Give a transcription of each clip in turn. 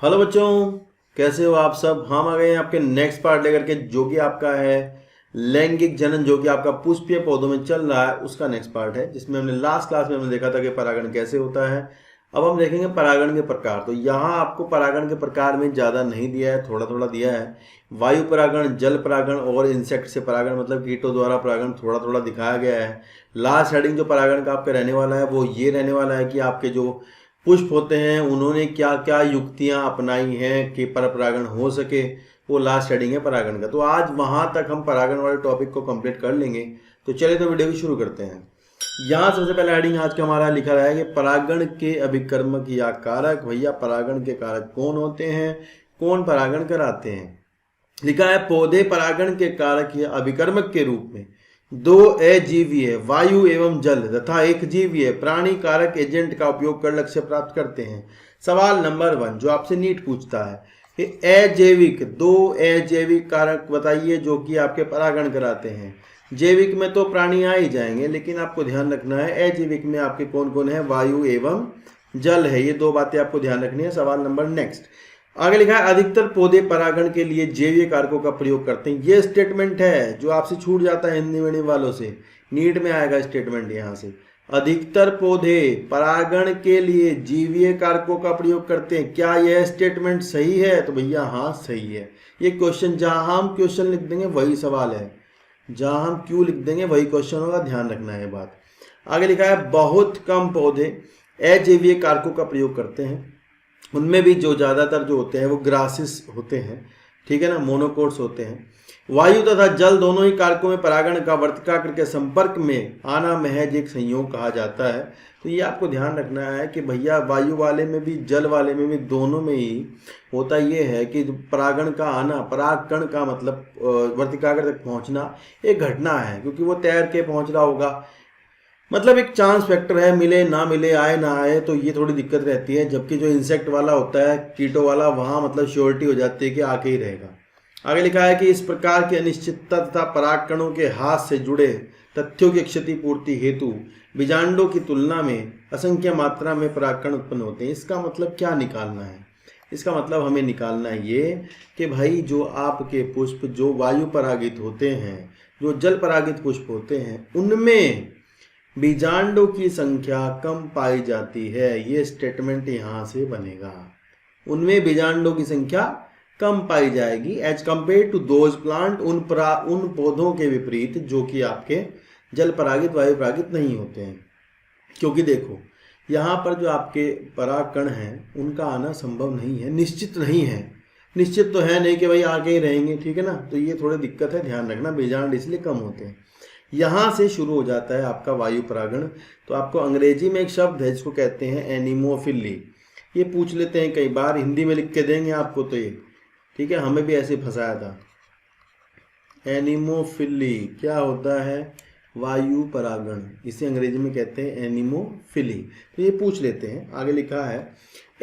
Hello बच्चों, कैसे हो आप सब। हम आ गए हैं आपके नेक्स्ट पार्ट लेकर के, जो कि आपका है लैंगिक जनन, जो कि आपका पुष्पीय पौधों में चल रहा है। उसका नेक्स्ट पार्ट है, जिसमें हमने लास्ट क्लास में हमने देखा था कि परागण कैसे होता है। अब हम देखेंगे परागण के प्रकार। तो यहाँ आपको परागण के प्रकार में ज़्यादा नहीं दिया है, थोड़ा थोड़ा दिया है। वायु परागण, जल परागण और इंसेक्ट से परागण, मतलब कीटों द्वारा परागण थोड़ा थोड़ा दिखाया गया है। लास्ट हेडिंग जो परागण का आपका रहने वाला है वो ये रहने वाला है कि आपके जो पुष्प होते हैं उन्होंने क्या क्या युक्तियां अपनाई हैं कि पर परागण हो सके। वो लास्ट हेडिंग है परागण का। तो आज वहां तक हम परागण वाले टॉपिक को कंप्लीट कर लेंगे। तो चलिए तो वीडियो भी शुरू करते हैं। यहाँ सबसे पहला हेडिंग आज का हमारा लिखा रहा है कि परागण के अभिकर्मक या कारक। भैया परागण के कारक कौन होते हैं, कौन परागण कराते हैं। लिखा है पौधे परागण के कारक या अभिकर्मक के रूप में दो अजीवीय वायु एवं जल तथा एक जीवीय प्राणी कारक एजेंट का उपयोग कर लक्ष्य प्राप्त करते हैं। सवाल नंबर 1 जो आपसे नीट पूछता है कि अजैविक, दो अजैविक कारक बताइए जो कि आपके परागण कराते हैं। जैविक में तो प्राणी आ ही जाएंगे, लेकिन आपको ध्यान रखना है अजैविक में आपके कौन कौन है, वायु एवं जल है। ये दो बातें आपको ध्यान रखनी है। सवाल नंबर नेक्स्ट आगे लिखा है अधिकतर पौधे परागण के लिए जैविक कारकों का प्रयोग करते हैं। ये स्टेटमेंट है जो आपसे छूट जाता है हिंदी मीडियम वालों से, नीट में आएगा स्टेटमेंट यहाँ से। अधिकतर पौधे परागण के लिए जैविक कारकों का प्रयोग करते हैं। क्या यह स्टेटमेंट सही है? तो भैया हाँ सही है। ये क्वेश्चन जहां हम क्वेश्चन लिख देंगे वही सवाल है, जहां हम क्यों लिख देंगे वही क्वेश्चन होगा, ध्यान रखना है बात। आगे लिखा है बहुत कम पौधे अजैविक कारकों का प्रयोग करते हैं। उनमें भी जो ज़्यादातर जो होते हैं वो ग्रासिस होते हैं, ठीक है ना, मोनोकोट्स होते हैं। वायु तथा जल दोनों ही कारकों में परागण का वर्तिकाग्र के संपर्क में आना महज एक संयोग कहा जाता है। तो ये आपको ध्यान रखना है कि भैया वायु वाले में भी जल वाले में भी दोनों में ही होता ये है कि परागण का आना, परागकण का मतलब वर्तिकाग्र तक पहुंचना एक घटना है, क्योंकि वो तैर के पहुंच रहा होगा। मतलब एक चांस फैक्टर है, मिले ना मिले, आए ना आए, तो ये थोड़ी दिक्कत रहती है। जबकि जो इंसेक्ट वाला होता है, कीटों वाला, वहाँ मतलब श्योरिटी हो जाती है कि आके ही रहेगा। आगे लिखा है कि इस प्रकार की अनिश्चितता तथा परागकणों के हाथ से जुड़े तथ्यों की क्षतिपूर्ति हेतु बीजांडों की तुलना में असंख्य मात्रा में परागकण उत्पन्न होते हैं। इसका मतलब क्या निकालना है? इसका मतलब हमें निकालना है ये कि भाई जो आपके पुष्प जो वायु परागित होते हैं, जो जल परागित पुष्प होते हैं, उनमें बीजांडों की संख्या कम पाई जाती है। ये स्टेटमेंट यहां से बनेगा, उनमें बीजांडों की संख्या कम पाई जाएगी as compare to those plant, उन पौधों के विपरीत जो कि आपके जल परागित वायु परागित नहीं होते हैं। क्योंकि देखो यहाँ पर जो आपके परागकण हैं उनका आना संभव नहीं है, निश्चित नहीं है। निश्चित तो है नहीं कि भाई आगे ही रहेंगे, ठीक है ना। तो ये थोड़ी दिक्कत है, ध्यान रखना, बीजांड इसलिए कम होते हैं। यहाँ से शुरू हो जाता है आपका वायु परागण। तो आपको अंग्रेजी में एक शब्द है जिसको कहते हैं एनिमोफिली। ये पूछ लेते हैं कई बार, हिंदी में लिख के देंगे आपको तो ये, ठीक है, हमें भी ऐसे फंसाया था। एनिमोफिली क्या होता है? वायु परागण, इसे अंग्रेजी में कहते हैं एनिमोफिली। तो ये पूछ लेते हैं। आगे लिखा है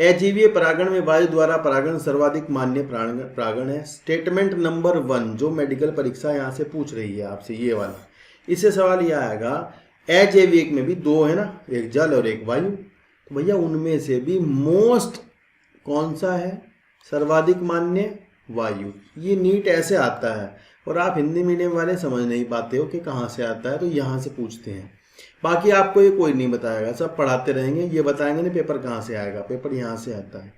अजीवीय परागण में वायु द्वारा परागण सर्वाधिक मान्य परागण है। स्टेटमेंट नंबर 1 जो मेडिकल परीक्षा यहाँ से पूछ रही है आपसे, ये वाला, इससे सवाल यह आएगा अजैविक में भी दो है ना, एक जल और एक वायु। तो भैया उनमें से भी मोस्ट कौन सा है, सर्वाधिक मान्य? वायु। ये नीट ऐसे आता है और आप हिंदी मीडियम वाले समझ नहीं पाते हो कि कहाँ से आता है, तो यहाँ से पूछते हैं। बाकी आपको ये कोई नहीं बताएगा, सब पढ़ाते रहेंगे, ये बताएंगे नहीं पेपर कहाँ से आएगा, पेपर यहाँ से आता है।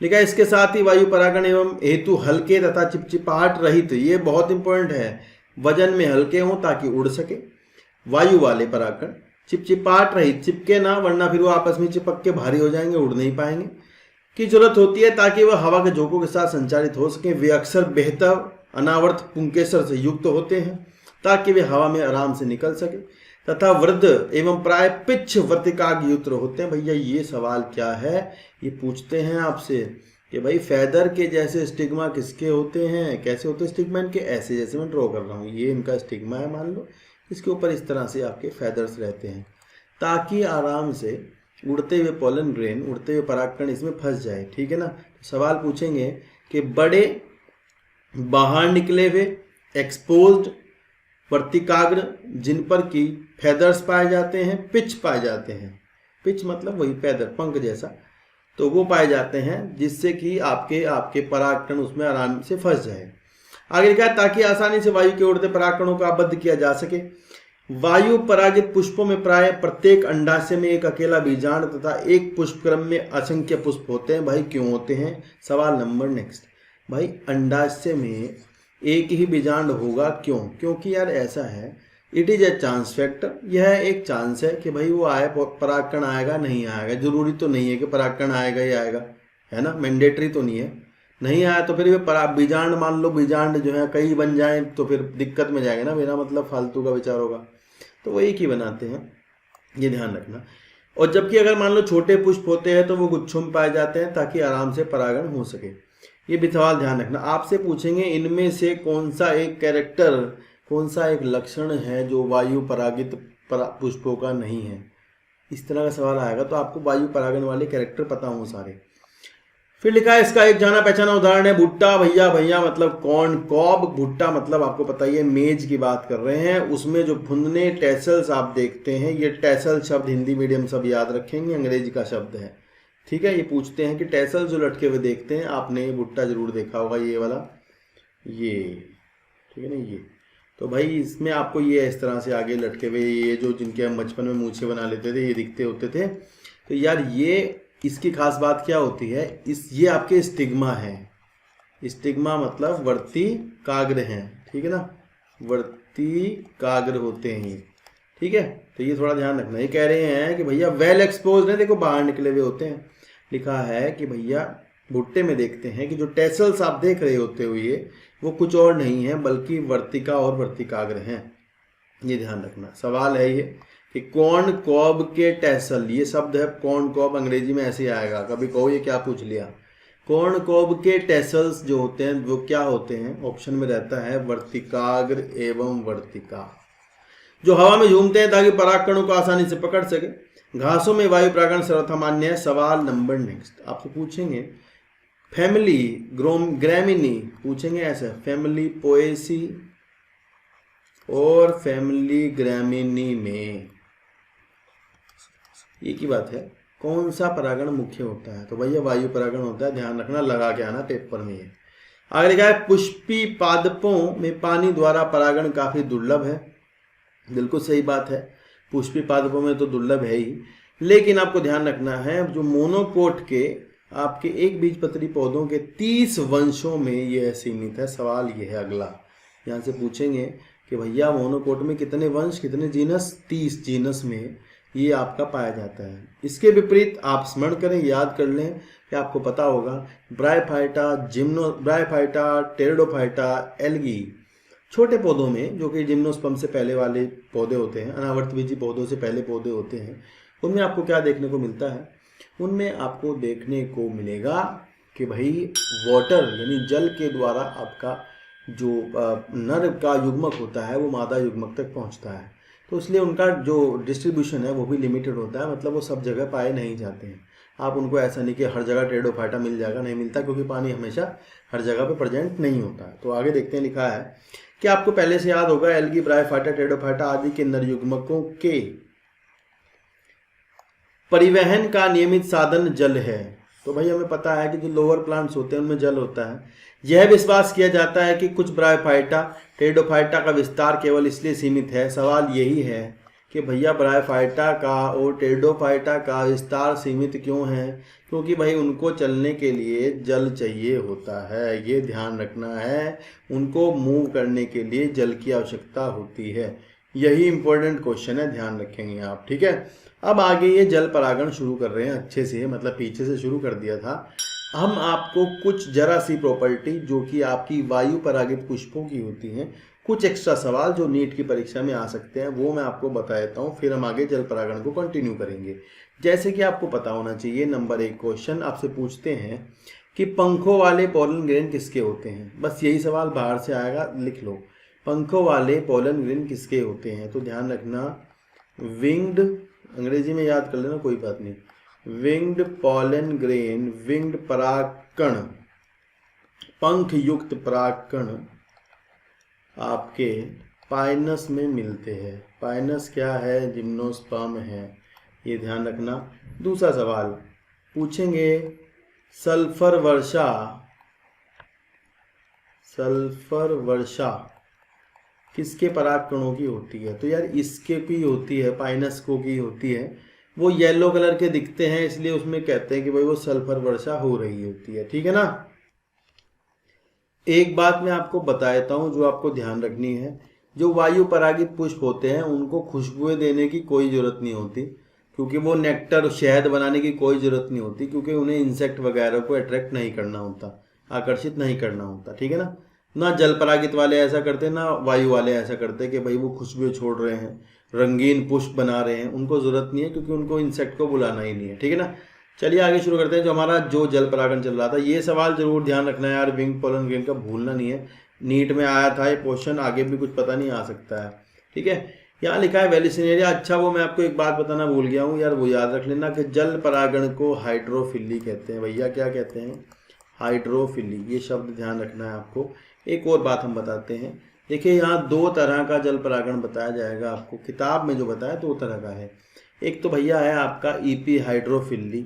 लिखा है इसके साथ ही वायु परागण एवं हेतु हल्के तथा चिपचिपाहट रहित, ये बहुत इंपॉर्टेंट है, वजन में हल्के हों ताकि उड़ सके। वायु वाले परागण चिपचिपाहट रहित, चिपके ना, वरना फिर वो आपस में चिपक के भारी हो जाएंगे, उड़ नहीं पाएंगे, की जरूरत होती है ताकि वह हवा के झोंकों के साथ संचारित हो सके। वे अक्सर बेहतर अनावर्त पुंकेसर से युक्त होते हैं ताकि वे हवा में आराम से निकल सके, तथा वृद्ध एवं प्राय पिच्छ वर्तिकाग्र युक्त होते हैं। भैया ये सवाल क्या है, ये पूछते हैं आपसे कि भाई फेदर के जैसे स्टिग्मा किसके होते हैं, कैसे होते हैं स्टिग्मा इनके, ऐसे जैसे मैं ड्रॉ कर रहा हूँ, ये इनका स्टिग्मा है मान लो, इसके ऊपर इस तरह से आपके फेदर्स रहते हैं ताकि आराम से उड़ते हुए पॉलन ग्रेन, उड़ते हुए परागकण इसमें फंस जाए, ठीक है ना। तो सवाल पूछेंगे कि बड़े बाहर निकले हुए एक्सपोज्ड वर्तिकाग्र जिन पर की फेदर्स पाए जाते हैं, पिच पाए जाते हैं, पिच मतलब वही फेदर, पंख जैसा, तो वो पाए जाते हैं जिससे कि आपके आपके परागकण उसमें आराम से फंस जाए। आगे क्या, ताकि आसानी से वायु के उड़ते परागकणों को आबद्ध किया जा सके। वायु परागित पुष्पों में प्राय प्रत्येक अंडाशय में एक अकेला बीजांड तथा एक पुष्पक्रम में असंख्य पुष्प होते हैं। भाई क्यों होते हैं? सवाल नंबर नेक्स्ट। भाई अंडाशय में एक ही बीजांड होगा, क्यों? क्योंकि यार ऐसा है, it is a chance factor, यह एक चांस है कि भाई वो आए, परागकण आएगा नहीं आएगा। जरूरी तो नहीं है कि परागकण आएगा ही आएगा, है ना, मैंडेटरी तो नहीं है। नहीं आया तो फिर वे बीजांड, मान लो बीजांड जो है कई बन जाए तो फिर दिक्कत में जाएगा ना, बिना मतलब फालतू का विचार होगा। तो वो एक ही बनाते हैं, ये ध्यान रखना। और जबकि अगर मान लो छोटे पुष्प होते हैं तो वो गुच्छों में पाए जाते हैं ताकि आराम से परागण हो सके। ये भी सवाल ध्यान रखना। आपसे पूछेंगे इनमें से कौन सा एक कैरेक्टर, कौन सा एक लक्षण है जो वायु परागित पुष्पों का नहीं है। इस तरह का सवाल आएगा तो आपको वायु परागण वाले कैरेक्टर पता हों सारे। फिर लिखा है इसका एक जाना पहचाना उदाहरण है भुट्टा। भैया भैया मतलब कॉर्न कॉब, भुट्टा मतलब आपको पता ही है मेज की बात कर रहे हैं। उसमें जो फुंदने टैसल्स आप देखते हैं, ये टैसल शब्द हिंदी मीडियम सब याद रखेंगे, अंग्रेजी का शब्द है, ठीक है। ये पूछते हैं कि टैसल जो लटके हुए देखते हैं, आपने भुट्टा जरूर देखा होगा, ये वाला, ये ठीक है ना, ये। तो भाई इसमें आपको ये इस तरह से आगे लटके हुए, ये जो जिनके हम बचपन में मूछें बना लेते थे, ये दिखते होते थे। तो यार ये इसकी खास बात क्या होती है, ये आपके स्टिग्मा है। स्टिग्मा मतलब वर्ती काग्र हैं, ठीक है ना, वर्ती काग्र होते हैं ये, ठीक है। तो ये थोड़ा ध्यान रखना। ये कह रहे हैं कि भैया वेल एक्सपोज है, देखो बाहर निकले हुए होते हैं। लिखा है कि भैया भुट्टे में देखते हैं कि जो टैसल्स आप देख रहे होते हुए वो कुछ और नहीं है बल्कि वर्तिका और वर्तिकाग्र हैं। ये ध्यान रखना। सवाल है ये कि कॉर्न कॉब के टैसल, ये शब्द है कॉर्न कॉब, अंग्रेजी में ऐसे ही आएगा। कभी कहो ये क्या पूछ लिया। कॉर्न कॉब के टैसल्स जो होते हैं वो क्या होते हैं, ऑप्शन में रहता है वर्तिकाग्र एवं वर्तिका, जो हवा में झूमते हैं ताकि परागकणों को आसानी से पकड़ सके। घासों में वायु परागण सर्वथा मान्य है। सवाल नंबर नेक्स्ट। आपसे पूछेंगे फैमिली ग्रैमिनी, पूछेंगे ऐसा, फैमिली पोएसी और फैमिली ग्रैमिनी में एक ही बात है, कौन सा परागण मुख्य होता है? तो भैया वायु परागण होता है, ध्यान रखना, लगा के आना पेपर में। ये आगे लिखा है पुष्पी पादपों में पानी द्वारा परागण काफी दुर्लभ है। बिल्कुल सही बात है, पुष्पी पादपों में तो दुर्लभ है ही, लेकिन आपको ध्यान रखना है जो मोनोकोट के आपके एक बीजपत्री पौधों के 30 वंशों में यह सीमित है। सवाल यह है अगला, यहाँ से पूछेंगे कि भैया मोनोकोट में कितने वंश, कितने जीनस? 30 जीनस में ये आपका पाया जाता है। इसके विपरीत आप स्मरण करें, याद कर लें कि आपको पता होगा ब्रायोफाइटा, ब्रायोफाइटा, टेरिडोफाइटा, एल्गी, छोटे पौधों में जो कि जिम्नोस्पर्म से पहले वाले पौधे होते हैं, अनावर्तबीजी पौधों से पहले पौधे होते हैं, उनमें आपको क्या देखने को मिलता है? उनमें आपको देखने को मिलेगा कि भाई वाटर यानी जल के द्वारा आपका जो नर का युग्मक होता है वो मादा युग्मक तक पहुंचता है। तो इसलिए उनका जो डिस्ट्रीब्यूशन है वो भी लिमिटेड होता है, मतलब वो सब जगह पाए नहीं जाते हैं। आप उनको ऐसा नहीं कि हर जगह टेरिडोफाइटा मिल जाएगा, नहीं मिलता, क्योंकि पानी हमेशा हर जगह पे प्रेजेंट नहीं होता है। तो आगे देखते हैं, लिखा है कि आपको पहले से याद होगा एल्गी, ब्रायोफाइटा, टेरिडोफाइटा आदि के नर युग्मकों के परिवहन का नियमित साधन जल है। तो भाई हमें पता है कि जो लोअर प्लांट्स होते हैं उनमें जल होता है। यह विश्वास किया जाता है कि कुछ ब्रायोफाइटा, टेरिडोफाइटा का विस्तार केवल इसलिए सीमित है। सवाल यही है कि भैया ब्रायोफाइटा का और टेरिडोफाइटा का विस्तार सीमित क्यों है? क्योंकि भाई उनको चलने के लिए जल चाहिए होता है, ये ध्यान रखना है। उनको मूव करने के लिए जल की आवश्यकता होती है। यही इंपॉर्टेंट क्वेश्चन है, ध्यान रखेंगे आप, ठीक है। अब आगे ये जल परागण शुरू कर रहे हैं अच्छे से, मतलब पीछे से शुरू कर दिया था। हम आपको कुछ जरा सी प्रॉपर्टी जो कि आपकी वायु परागित पुष्पों की होती हैं, कुछ एक्स्ट्रा सवाल जो नीट की परीक्षा में आ सकते हैं वो मैं आपको बता देता हूँ, फिर हम आगे जल परागण को कंटिन्यू करेंगे। जैसे कि आपको पता होना चाहिए, नंबर 1 क्वेश्चन आपसे पूछते हैं कि पंखों वाले पोलन ग्रेन किसके होते हैं? बस यही सवाल बाहर से आएगा, लिख लो, पंखों वाले पोलन ग्रेन किसके होते हैं? तो ध्यान रखना, विंग्ड, अंग्रेजी में याद कर लेना, कोई बात नहीं, विंग्ड पॉलन ग्रेन, विंग्ड परागकण, पंख युक्त परागकण आपके पाइनस में मिलते हैं। पाइनस क्या है? जिम्नोस्पर्म है, ये ध्यान रखना। दूसरा सवाल, पूछेंगे सल्फर वर्षा, सल्फर वर्षा किसके परागकणों की होती है? तो यार इसके भी होती है, पाइनस्को की होती है। वो येलो कलर के दिखते हैं इसलिए उसमें कहते हैं कि भाई वो सल्फर वर्षा हो रही होती है, ठीक है ना। एक बात मैं आपको बता देता हूँ जो आपको ध्यान रखनी है, जो वायु परागित पुष्प होते हैं उनको खुशबुएं देने की कोई ज़रूरत नहीं होती, क्योंकि वो नेक्टर शहद बनाने की कोई ज़रूरत नहीं होती, क्योंकि उन्हें इंसेक्ट वगैरह को अट्रैक्ट नहीं करना होता, आकर्षित नहीं करना होता, ठीक है ना। ना जल परागित वाले ऐसा करते, ना वायु वाले ऐसा करते कि भाई वो खुशबुएं छोड़ रहे हैं, रंगीन पुष्प बना रहे हैं, उनको ज़रूरत नहीं है, क्योंकि उनको इंसेक्ट को बुलाना ही नहीं है, ठीक है ना। चलिए आगे शुरू करते हैं। जो हमारा जो जल परागण चल रहा था, ये सवाल जरूर ध्यान रखना है यार, विंग पोलन ग्रेन का भूलना नहीं है। नीट में आया था ये क्वेश्चन, आगे भी कुछ पता नहीं आ सकता है, ठीक है। यहाँ लिखा है वेलिसिनेरिया। अच्छा वो मैं आपको एक बात बताना भूल गया हूँ यार, वो याद रख लेना कि जल परागण को हाइड्रोफिली कहते हैं भैया। क्या कहते हैं? हाइड्रोफिली। ये शब्द ध्यान रखना है आपको। एक और बात हम बताते हैं, देखिए यहाँ दो तरह का जल परागण बताया जाएगा आपको, किताब में जो बताया दो तरह का है। एक तो भैया है आपका ईपी हाइड्रोफिली,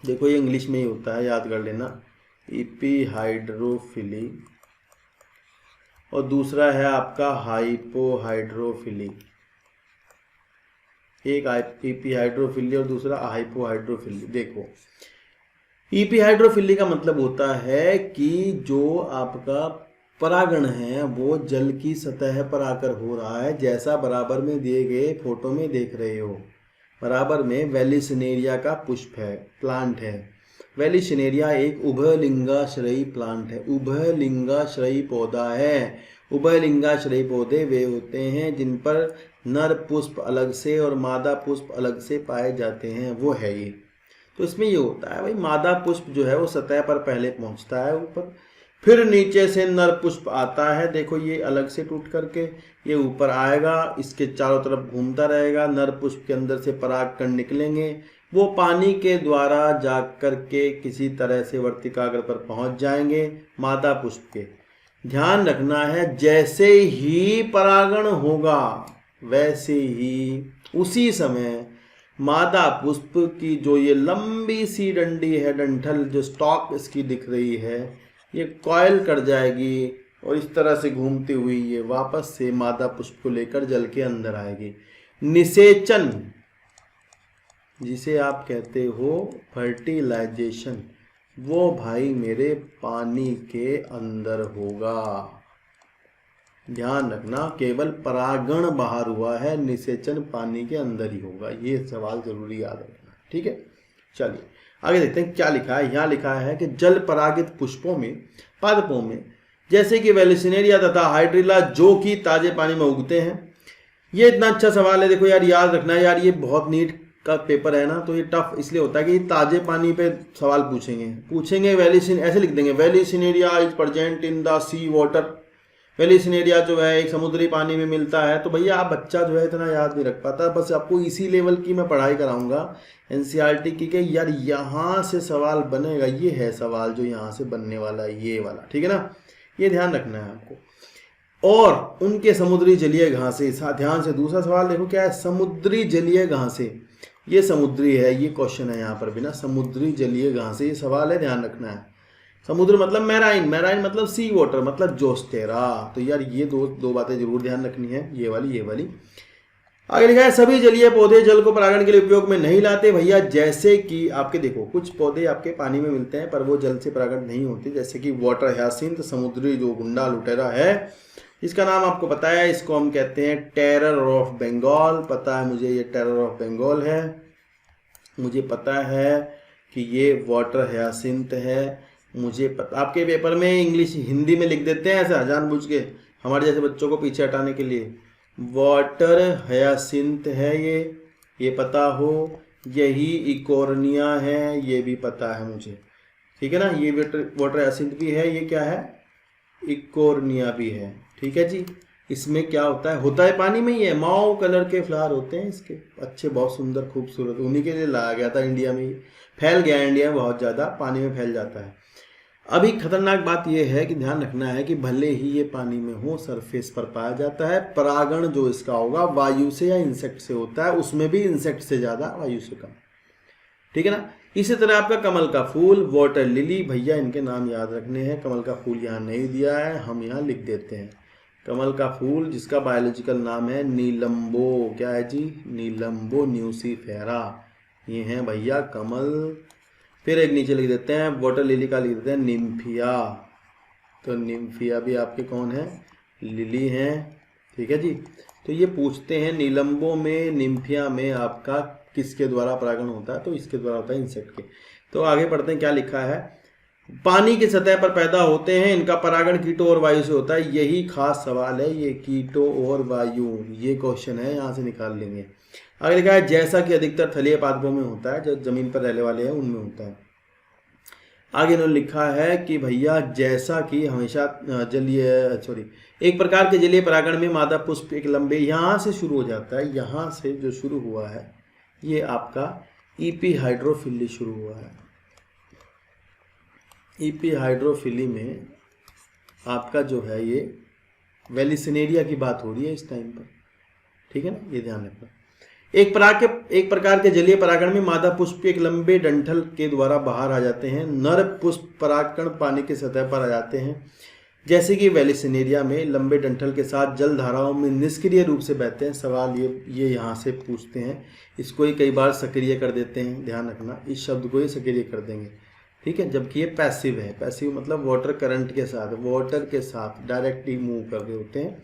देखो ये इंग्लिश में ही होता है, याद कर लेना, ईपी हाइड्रोफिली। और दूसरा है आपका हाइपोहाइड्रोफिली। एक ईपी हाइड्रोफिली और दूसरा हाइपोहाइड्रोफिली। देखो ईपी हाइड्रोफिली का मतलब होता है कि जो आपका परागण है वो जल की सतह पर आकर हो रहा है, जैसा बराबर में दिए गए फोटो में देख रहे हो। बराबर में वेलिसिनेरिया का पुष्प है, प्लांट है। वेलिसिनेरिया एक उभयलिंगाश्रयी प्लांट है, उभयलिंगाश्रयी पौधा है। उभयलिंगाश्रयी पौधे वे होते हैं जिन पर नर पुष्प अलग से और मादा पुष्प अलग से पाए जाते हैं, वो है ये। तो इसमें ये होता है भाई, मादा पुष्प जो है वो सतह पर पहले पहुंचता है ऊपर, फिर नीचे से नर पुष्प आता है। देखो ये अलग से टूट करके ये ऊपर आएगा, इसके चारों तरफ घूमता रहेगा, नर पुष्प के अंदर से परागकण निकलेंगे, वो पानी के द्वारा जा करके किसी तरह से वर्तिकाग्र पर पहुंच जाएंगे मादा पुष्प के। ध्यान रखना है, जैसे ही परागण होगा वैसे ही उसी समय मादा पुष्प की जो ये लंबी सी डंडी है, डंठल जो स्टॉक इसकी दिख रही है, ये कॉयल कर जाएगी और इस तरह से घूमती हुई ये वापस से मादा पुष्प को लेकर जल के अंदर आएगी। निषेचन जिसे आप कहते हो फर्टिलाइजेशन, वो भाई मेरे पानी के अंदर होगा। ध्यान रखना, केवल परागण बाहर हुआ है, निषेचन पानी के अंदर ही होगा। ये सवाल जरूरी याद रखना, ठीक है। चलिए आगे देखते हैं क्या लिखा है। यहाँ लिखा है कि जल परागित पुष्पों में, पादपों में, जैसे कि वेलिसिनेरिया तथा हाइड्रिला, जो कि ताजे पानी में उगते हैं। ये इतना अच्छा सवाल है, देखो यार याद रखना है यार, ये बहुत नीट का पेपर है ना, तो ये टफ इसलिए होता है कि ताजे पानी पे सवाल पूछेंगे वेलिसिन, ऐसे लिख देंगे, Vallisneria is present in the sea water. Vallisneria जो है एक समुद्री पानी में मिलता है। तो भैया आप बच्चा जो है इतना याद नहीं रख पाता, बस आपको इसी लेवल की मैं पढ़ाई कराऊंगा एनसीईआरटी की, कि यार यहाँ से सवाल बनेगा, ये है सवाल जो यहाँ से बनने वाला है, ये वाला, ठीक है ना। ये ध्यान रखना है आपको। और उनके समुद्री जलीय घासें, ध्यान से दूसरा सवाल देखो क्या है, समुद्री जलीय घासें, ये समुद्री है, ये क्वेश्चन है यहाँ पर भी ना, समुद्री जलीय घासें, ये सवाल है, ध्यान रखना है। समुद्र मतलब मैराइन, मैराइन मतलब सी वाटर, मतलब जोस्टेरा। तो यार ये दो बातें जरूर ध्यान रखनी है, ये वाली। आगे लिखा है सभी जलीय पौधे जल को परागण के लिए उपयोग में नहीं लाते भैया। जैसे कि आपके देखो कुछ पौधे आपके पानी में मिलते हैं पर वो जल से परागण नहीं होते, जैसे कि वाटर ह्यासिंथ, समुद्री जो गुंडा लुटेरा है, इसका नाम आपको पता है, इसको हम कहते हैं टेरर ऑफ बंगाल। पता है मुझे ये टेरर ऑफ बंगाल है, मुझे पता है कि ये वाटर ह्यासिंथ है, मुझे पता। आपके पेपर में इंग्लिश हिंदी में लिख देते हैं ऐसा जानबूझ के, हमारे जैसे बच्चों को पीछे हटाने के लिए। वाटर हयासिंथ है ये पता हो, यही इकोर्निया है, ये भी पता है मुझे, ठीक है ना। ये वाटर हयासिंथ भी है, ये क्या है, इकोर्निया भी है, ठीक है जी। इसमें क्या होता है पानी में ही है, माओ कलर के फ्लावर होते हैं इसके, अच्छे, बहुत सुंदर खूबसूरत, उन्हीं के लिए लाया गया था इंडिया में, फैल गया इंडिया में, बहुत ज़्यादा पानी में फैल जाता है। अभी खतरनाक बात यह है कि ध्यान रखना है कि भले ही ये पानी में हो, सरफेस पर पाया जाता है, परागण जो इसका होगा वायु से या इंसेक्ट से होता है, उसमें भी इंसेक्ट से ज़्यादा वायु से कम, ठीक है ना। इसी तरह आपका कमल का फूल, वाटर लिली, भैया इनके नाम याद रखने हैं। कमल का फूल यहाँ नहीं दिया है, हम यहाँ लिख देते हैं। कमल का फूल जिसका बायोलॉजिकल नाम है नीलम्बो, क्या है जी, नीलम्बो न्यूसीफेरा, ये हैं भैया कमल। फिर एक नीचे लिख देते हैं वाटर लिली का, लिख देते हैं निम्फिया। तो निम्फिया भी आपके कौन है, लिली हैं, ठीक है जी। तो ये पूछते हैं नीलम्बो में, निम्फिया में आपका किसके द्वारा परागण होता है, तो इसके द्वारा होता है, इंसेक्ट के। तो आगे पढ़ते हैं क्या लिखा है। पानी की सतह पर पैदा होते हैं, इनका परागण कीटों और वायु से होता है। यही खास सवाल है, ये कीटों और वायु, ये क्वेश्चन है, यहाँ से निकाल लेंगे। आगे लिखा है जैसा कि अधिकतर थलीय पादपों में होता है, जो जमीन पर रहने वाले हैं उनमें होता है। आगे इन्होंने लिखा है कि भैया जैसा कि हमेशा एक प्रकार के जलीय परागण में मादा पुष्प एक लंबे, यहाँ से शुरू हो जाता है, यहाँ से जो शुरू हुआ है ये आपका ईपीहाइड्रोफिली शुरू हुआ है। ईपीहाइड्रोफिली में आपका जो है ये वेलिसिनेरिया की बात हो रही है इस टाइम पर, ठीक है ना, ये ध्यान रखना। एक प्रकार के जलीय परागण में मादा पुष्प एक लंबे डंठल के द्वारा बाहर आ जाते हैं। नर पुष्प परागकण पानी की सतह पर आ जाते हैं, जैसे कि वेलिसिनेरिया में लंबे डंठल के साथ जल धाराओं में निष्क्रिय रूप से बहते हैं। सवाल ये यहाँ से पूछते हैं, इसको ही कई बार सक्रिय कर देते हैं, ध्यान रखना, इस शब्द को ही सक्रिय कर देंगे, ठीक है। जबकि ये पैसिव है, पैसिव मतलब वाटर करंट के साथ, वाटर के साथ डायरेक्टली मूव कर रहे होते हैं।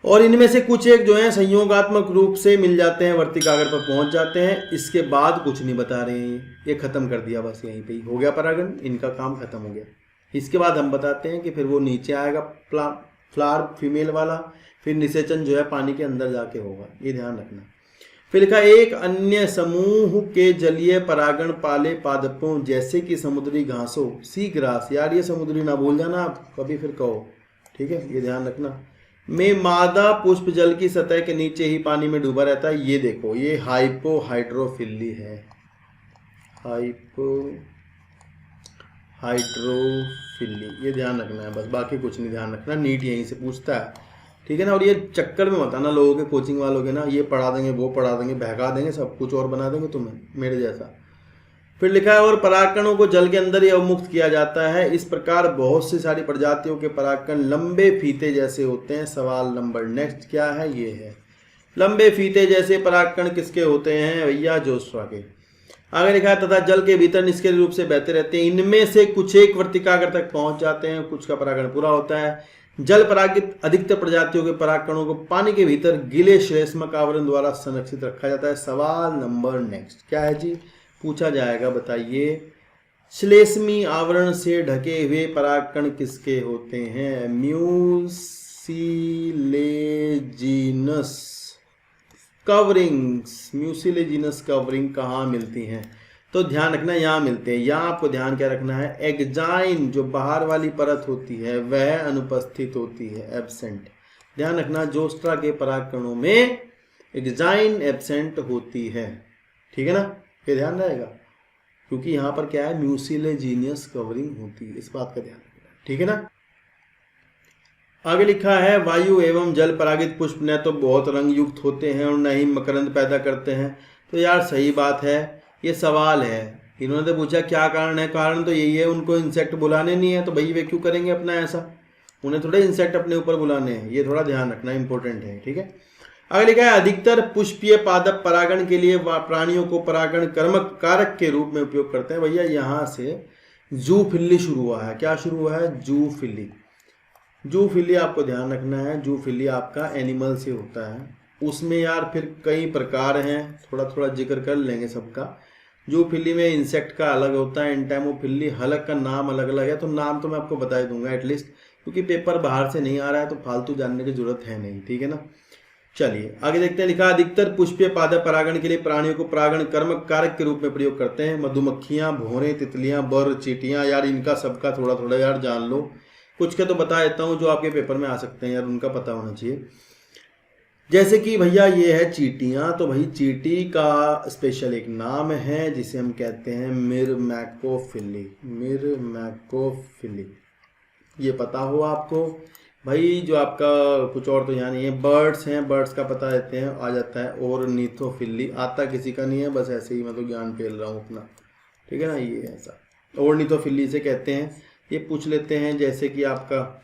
और इनमें से कुछ एक जो है संयोगात्मक रूप से मिल जाते हैं, वर्ती कागर पर पहुंच जाते हैं। इसके बाद कुछ नहीं बता रहे हैं, ये खत्म कर दिया, बस यहीं पे ही हो गया परागण, इनका काम खत्म हो गया। इसके बाद हम बताते हैं कि फिर वो नीचे आएगा फ्लावर फीमेल वाला, फिर निषेचन जो है पानी के अंदर जाके होगा, ये ध्यान रखना। फिर लिखा एक अन्य समूह के जलीय परागण पाले पादपों जैसे कि समुद्री घासों, सी ग्रास, यार ये समुद्री ना भूल जाना आप कभी फिर कहो, ठीक है, ये ध्यान रखना, में मादा पुष्प जल की सतह के नीचे ही पानी में डूबा रहता है। ये देखो ये हाइपोहाइड्रोफिली है, हाइड्रोफिली, ये ध्यान रखना है बस, बाकी कुछ नहीं ध्यान रखना, नीट यहीं से पूछता है, ठीक है ना। और ये चक्कर में मत आना लोगों के, कोचिंग वालों के ना, ये पढ़ा देंगे वो पढ़ा देंगे, बहका देंगे, सब कुछ और बना देंगे तुम्हें मेरे जैसा। फिर लिखा है और परागकणों को जल के अंदर ही अवमुक्त किया जाता है। इस प्रकार बहुत सी सारी प्रजातियों के परागकण लंबे फीते जैसे होते हैं। सवाल नंबर नेक्स्ट क्या है, ये है लंबे फीते जैसे परागकण किसके होते हैं भैया, जोस्ट्रा के। आगे लिखा है तथा जल के भीतर निष्क्रिय रूप से बहते रहते हैं। इनमें से कुछ एक वर्तिकाग्र तक पहुंच जाते हैं, कुछ का परागण पूरा होता है। जल परागित अधिकतर प्रजातियों के परागकणों को पानी के भीतर गीले श्लेष्मक आवरण द्वारा संरक्षित रखा जाता है। सवाल नंबर नेक्स्ट क्या है जी, पूछा जाएगा, बताइए श्लेष्मी आवरण से ढके हुए परागकण किसके होते हैं। म्यूसिलेजिनस कवरिंग्स, म्यूसिलेजिनस कवरिंग कहाँ मिलती हैं, तो ध्यान रखना यहाँ मिलते हैं। यहाँ आपको ध्यान क्या रखना है, एग्जाइन जो बाहर वाली परत होती है वह अनुपस्थित होती है, एब्सेंट। ध्यान रखना जोस्ट्रा के परागकणों में एग्जाइन एब्सेंट होती है, ठीक है ना, ये ध्यान रहेगा, क्योंकि यहाँ पर क्या है म्यूसिलेजिनियस कवरिंग होती है, इस बात का ध्यान रखना, ठीक है ना। आगे लिखा है वायु एवं जल परागित पुष्प न तो बहुत रंग युक्त होते हैं और न ही मकरंद पैदा करते हैं। तो यार सही बात है, ये सवाल है, इन्होंने तो पूछा क्या कारण है, कारण तो यही है उनको इंसेक्ट बुलाने नहीं है, तो भाई वे क्यों करेंगे अपना ऐसा, उन्हें थोड़े इंसेक्ट अपने ऊपर बुलाने हैं, ये थोड़ा ध्यान रखना इंपॉर्टेंट है, ठीक है। आगे लिखा है अधिकतर पुष्पीय पादप परागण के लिए प्राणियों को परागण कर्मक कारक के रूप में उपयोग करते हैं। भैया यहाँ से जूफिली शुरू हुआ है, क्या शुरू हुआ है, जूफिली। जूफिली आपको ध्यान रखना है, जूफिली आपका एनिमल से होता है, उसमें यार फिर कई प्रकार हैं, थोड़ा थोड़ा जिक्र कर लेंगे सबका। जूफिली में इंसेक्ट का अलग होता है, एंटामोफिली हलक का नाम अलग अलग है, तो नाम तो मैं आपको बता ही दूंगा एटलीस्ट, क्योंकि पेपर बाहर से नहीं आ रहा है तो फालतू जानने की जरूरत है नहीं, ठीक है ना। चलिए आगे देखते हैं, लिखा अधिकतर पुष्पीय पादप परागण के लिए प्राणियों को परागण कर्मक कारक के रूप में प्रयोग करते हैं। मधुमक्खियां, भौरे, तितलियां, बर, चींटियां, यार इनका सबका थोड़ा थोड़ा यार जान लो, कुछ के तो बता देता हूं जो आपके पेपर में आ सकते हैं यार, उनका पता होना चाहिए। जैसे कि भैया ये है चींटियां, तो भाई चींटी का स्पेशल एक नाम है जिसे हम कहते हैं मिरमैकोफिली, मिरमैकोफिली, ये पता हो आपको भाई। जो आपका कुछ और तो यहाँ नहीं है, बर्ड्स हैं, बर्ड्स का पता देते हैं, आ जाता है, और नीथोफिली आता किसी का नहीं है, बस ऐसे ही मैं तो ज्ञान फैल रहा हूँ अपना, ठीक है ना, ये ऐसा ओर्निथोफिली से कहते हैं। ये पूछ लेते हैं जैसे कि आपका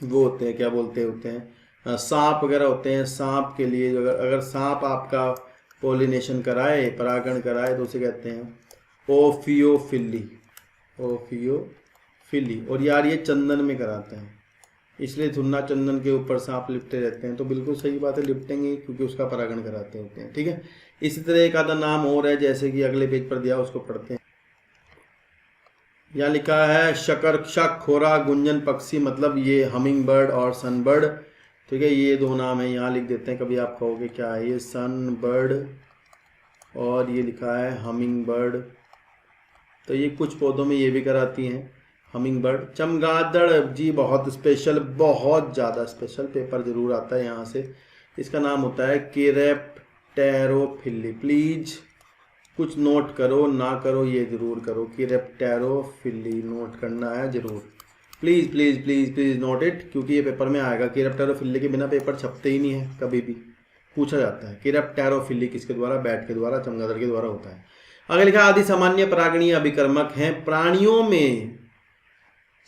वो होते हैं, क्या बोलते होते हैं, सांप वगैरह होते हैं। सांप के लिए अगर सांप आपका पोलिनेशन कराए, परागण कराए, तो उसे कहते हैं ओफियोफिली, ओफियोफिली। और यार ये चंदन में कराते हैं, इसलिए धुन्ना चंदन के ऊपर सांप लिपटे रहते हैं। तो बिल्कुल सही बात है, लिपटेंगे क्योंकि उसका परागण कराते होते हैं। ठीक है, इसी तरह एक आधा नाम और है, जैसे कि अगले पेज पर दिया, उसको पढ़ते हैं। यहाँ लिखा है शकरक्षक, खोरा, गुंजन पक्षी, मतलब ये हमिंग बर्ड और सनबर्ड। ठीक है, ये दो नाम है, यहाँ लिख देते हैं। कभी आप कहोगे क्या है ये, सनबर्ड और ये लिखा है हमिंग बर्ड। तो ये कुछ पौधों में ये भी कराती हैं, हमिंग बर्ड। चमगादड़ जी बहुत स्पेशल, बहुत ज़्यादा स्पेशल पेपर जरूर आता है यहाँ से। इसका नाम होता है केरेप्टेरोफिली। प्लीज़ कुछ नोट करो, ना करो ये जरूर करो, केरेप्टेरोफिली नोट करना है जरूर। Please please please please note it, क्योंकि ये पेपर में आएगा। केरेप्टेरोफिली के बिना पेपर छपते ही नहीं है, कभी भी पूछा जाता है। केरेप्टेरोफिली किसके द्वारा, बैट के द्वारा, चमगादड़ के द्वारा होता है। आगे लिखा आदि सामान्य परागणीय अभिकर्मक हैं, प्राणियों में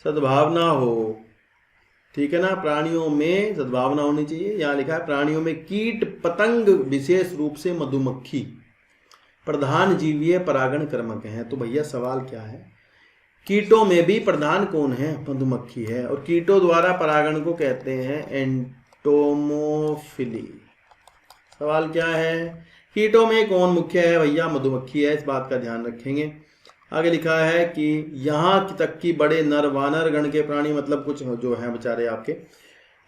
सद्भावना हो। ठीक है ना, प्राणियों में सद्भावना होनी चाहिए। यहाँ लिखा है प्राणियों में कीट पतंग, विशेष रूप से मधुमक्खी प्रधान जीवीय परागण कर्मक हैं। तो भैया सवाल क्या है, कीटों में भी प्रधान कौन है, मधुमक्खी है, और कीटों द्वारा परागण को कहते हैं एंटोमोफिली। सवाल क्या है, कीटों में कौन मुख्य है, भैया मधुमक्खी है, इस बात का ध्यान रखेंगे। आगे लिखा है कि यहाँ तक कि बड़े नर वानर गण के प्राणी, मतलब कुछ जो हैं बेचारे आपके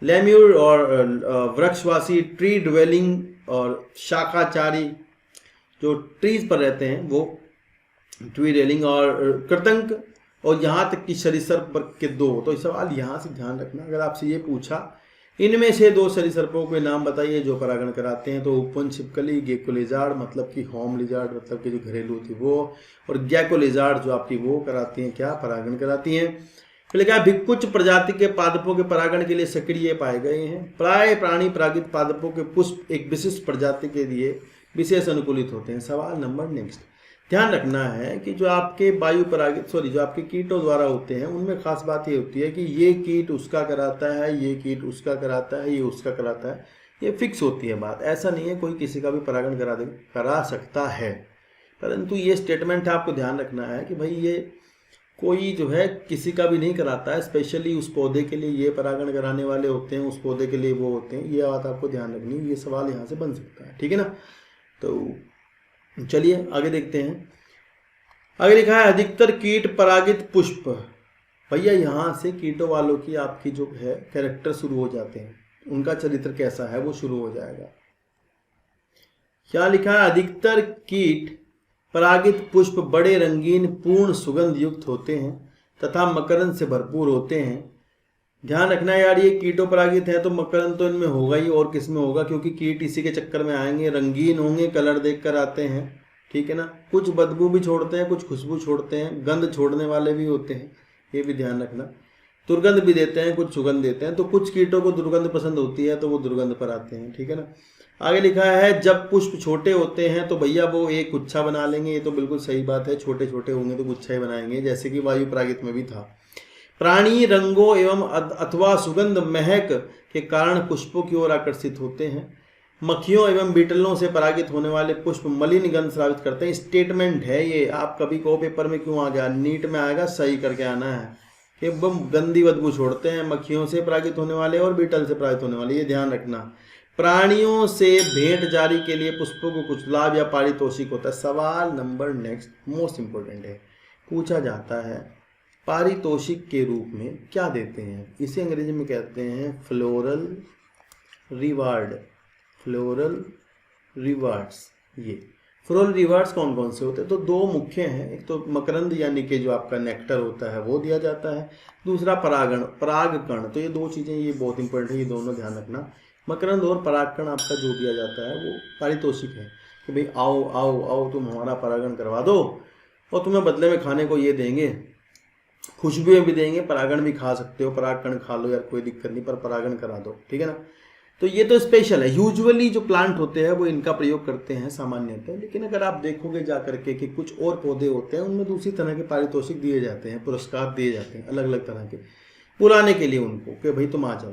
लेम्यूर और वृक्षवासी, ट्री ड्वेलिंग और शाकाचारी जो ट्रीज पर रहते हैं वो ट्री रेलिंग, और कृतंक, और यहाँ तक कि सरीसृप वर्ग के दो। तो सवाल यहाँ से ध्यान रखना, अगर आपसे ये पूछा इनमें से दो सरीसृपों के नाम बताइए जो परागण कराते हैं, तो ओपन छिपकली, गेको लिजार्ड मतलब कि होम लिजार्ड मतलब कि जो घरेलू थी वो, और गैको लिजार्ड जो आपकी वो कराती हैं, क्या परागण कराती हैं। फिर लिखा है भिक्कुच प्रजाति के पादपों के परागण के लिए सक्रिय पाए गए हैं। प्राय प्राणी परागित पादपों के पुष्प एक विशिष्ट प्रजाति के लिए विशेष अनुकूलित होते हैं। सवाल नंबर नेक्स्ट, ध्यान रखना है कि जो आपके वायु परागित जो आपके कीटों द्वारा होते हैं, उनमें खास बात ये होती है कि ये कीट उसका कराता है, ये कीट उसका कराता है, ये उसका कराता है, ये फिक्स होती है बात। ऐसा नहीं है कोई किसी का भी परागण करा सकता है, परंतु ये स्टेटमेंट आपको ध्यान रखना है कि भाई ये कोई जो है किसी का भी नहीं कराता है, स्पेशली उस पौधे के लिए ये परागण कराने वाले होते हैं, उस पौधे के लिए वो होते हैं। ये बात आपको ध्यान रखनी है, ये सवाल यहाँ से बन सकता है। ठीक है ना, तो चलिए आगे देखते हैं। आगे लिखा है अधिकतर कीट परागित पुष्प। भैया यहाँ से कीटों वालों की आपकी जो है कैरेक्टर शुरू हो जाते हैं, उनका चरित्र कैसा है वो शुरू हो जाएगा। क्या लिखा है, अधिकतर कीट परागित पुष्प बड़े रंगीन, पूर्ण सुगंध युक्त होते हैं तथा मकरंद से भरपूर होते हैं। ध्यान रखना यार, ये कीटों परागित है तो मकरंद तो इनमें होगा ही, और किस में होगा, क्योंकि कीट इसी के चक्कर में आएंगे, रंगीन होंगे, कलर देखकर आते हैं। ठीक है ना, कुछ बदबू भी छोड़ते हैं, कुछ खुशबू छोड़ते हैं, गंध छोड़ने वाले भी होते हैं, ये भी ध्यान रखना। दुर्गंध भी देते हैं, कुछ सुगंध देते हैं। तो कुछ कीटों को दुर्गंध पसंद होती है तो वो दुर्गंध पर आते हैं। ठीक है ना, आगे लिखा है जब पुष्प छोटे होते हैं तो भैया वो एक गुच्छा बना लेंगे। ये तो बिल्कुल सही बात है, छोटे छोटे होंगे तो गुच्छा ही बनाएंगे, जैसे कि वायु परागित में भी था। प्राणी रंगों एवं अथवा सुगंध महक के कारण पुष्पों की ओर आकर्षित होते हैं। मक्खियों एवं बीटलों से परागित होने वाले पुष्प मलिन गंध स्रावित करते हैं। स्टेटमेंट है ये, आप कभी को पेपर में क्यों आ गया, नीट में आएगा, सही करके आना है कि बम गंदी बदबू छोड़ते हैं मक्खियों से परागित होने वाले और बीटल से परागित होने वाले, ये ध्यान रखना। प्राणियों से भेंट जारी के लिए पुष्पों को कुछ लाभ या पारितोषिक होता है। सवाल नंबर नेक्स्ट मोस्ट इंपोर्टेंट है, पूछा जाता है पारितोषिक के रूप में क्या देते हैं। इसे अंग्रेजी में कहते हैं फ्लोरल रिवार्ड, फ्लोरल रिवार्ड्स। ये फ्लोरल रिवार्ड्स कौन कौन से होते हैं, तो दो मुख्य हैं। एक तो मकरंद यानी कि जो आपका नेक्टर होता है वो दिया जाता है, दूसरा परागण, परागकण। तो ये दो चीज़ें ये बहुत इंपॉर्टेंट है, ये दोनों ध्यान रखना। मकरंद और परागकण आपका जो दिया जाता है वो पारितोषिक है कि भाई आओ आओ आओ तुम हमारा परागण करवा दो और तुम्हें बदले में खाने को ये देंगे, खुशबुएं भी देंगे, परागण भी खा सकते हो, परागकण खा लो यार कोई दिक्कत नहीं, पर परागण करा दो। ठीक है ना, तो ये तो स्पेशल है। यूजुअली जो प्लांट होते हैं वो इनका प्रयोग करते हैं सामान्यतः, लेकिन अगर आप देखोगे जा करके कि कुछ और पौधे होते हैं उनमें दूसरी तरह के पारितोषिक दिए जाते हैं, पुरस्कार दिए जाते हैं अलग अलग तरह के, बुलाने के लिए उनको कि भाई तुम आ जाओ।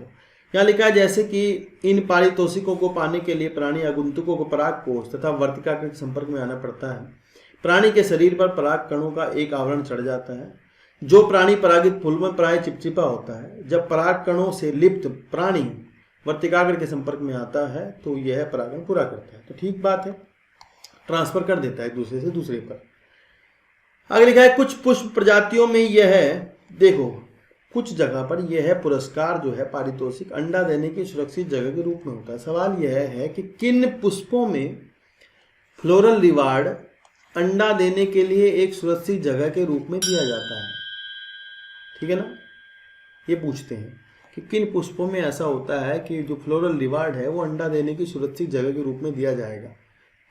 यहाँ लिखा है जैसे कि इन पारितोषिकों को पाने के लिए प्राणी आगंतुकों को पराग कोष तथा वर्तिका के संपर्क में आना पड़ता है। प्राणी के शरीर पर पराग कणों का एक आवरण चढ़ जाता है। जो प्राणी परागित फूल में प्राय चिपचिपा होता है। जब पराग कणों से लिप्त प्राणी वर्तिकाग्र के संपर्क में आता है तो यह परागण पूरा करता है। तो ठीक बात है, ट्रांसफर कर देता है एक दूसरे से दूसरे पर। आगे लिखा है कुछ पुष्प प्रजातियों में यह है, देखो कुछ जगह पर यह है पुरस्कार जो है पारितोषिक अंडा देने की सुरक्षित जगह के रूप में होता है। सवाल यह है कि किन पुष्पों में फ्लोरल रिवार्ड अंडा देने के लिए एक सुरक्षित जगह के रूप में दिया जाता है। ठीक है ना, ये पूछते हैं कि किन पुष्पों में ऐसा होता है कि जो फ्लोरल रिवार्ड है वो अंडा देने की सुरक्षित जगह के रूप में दिया जाएगा।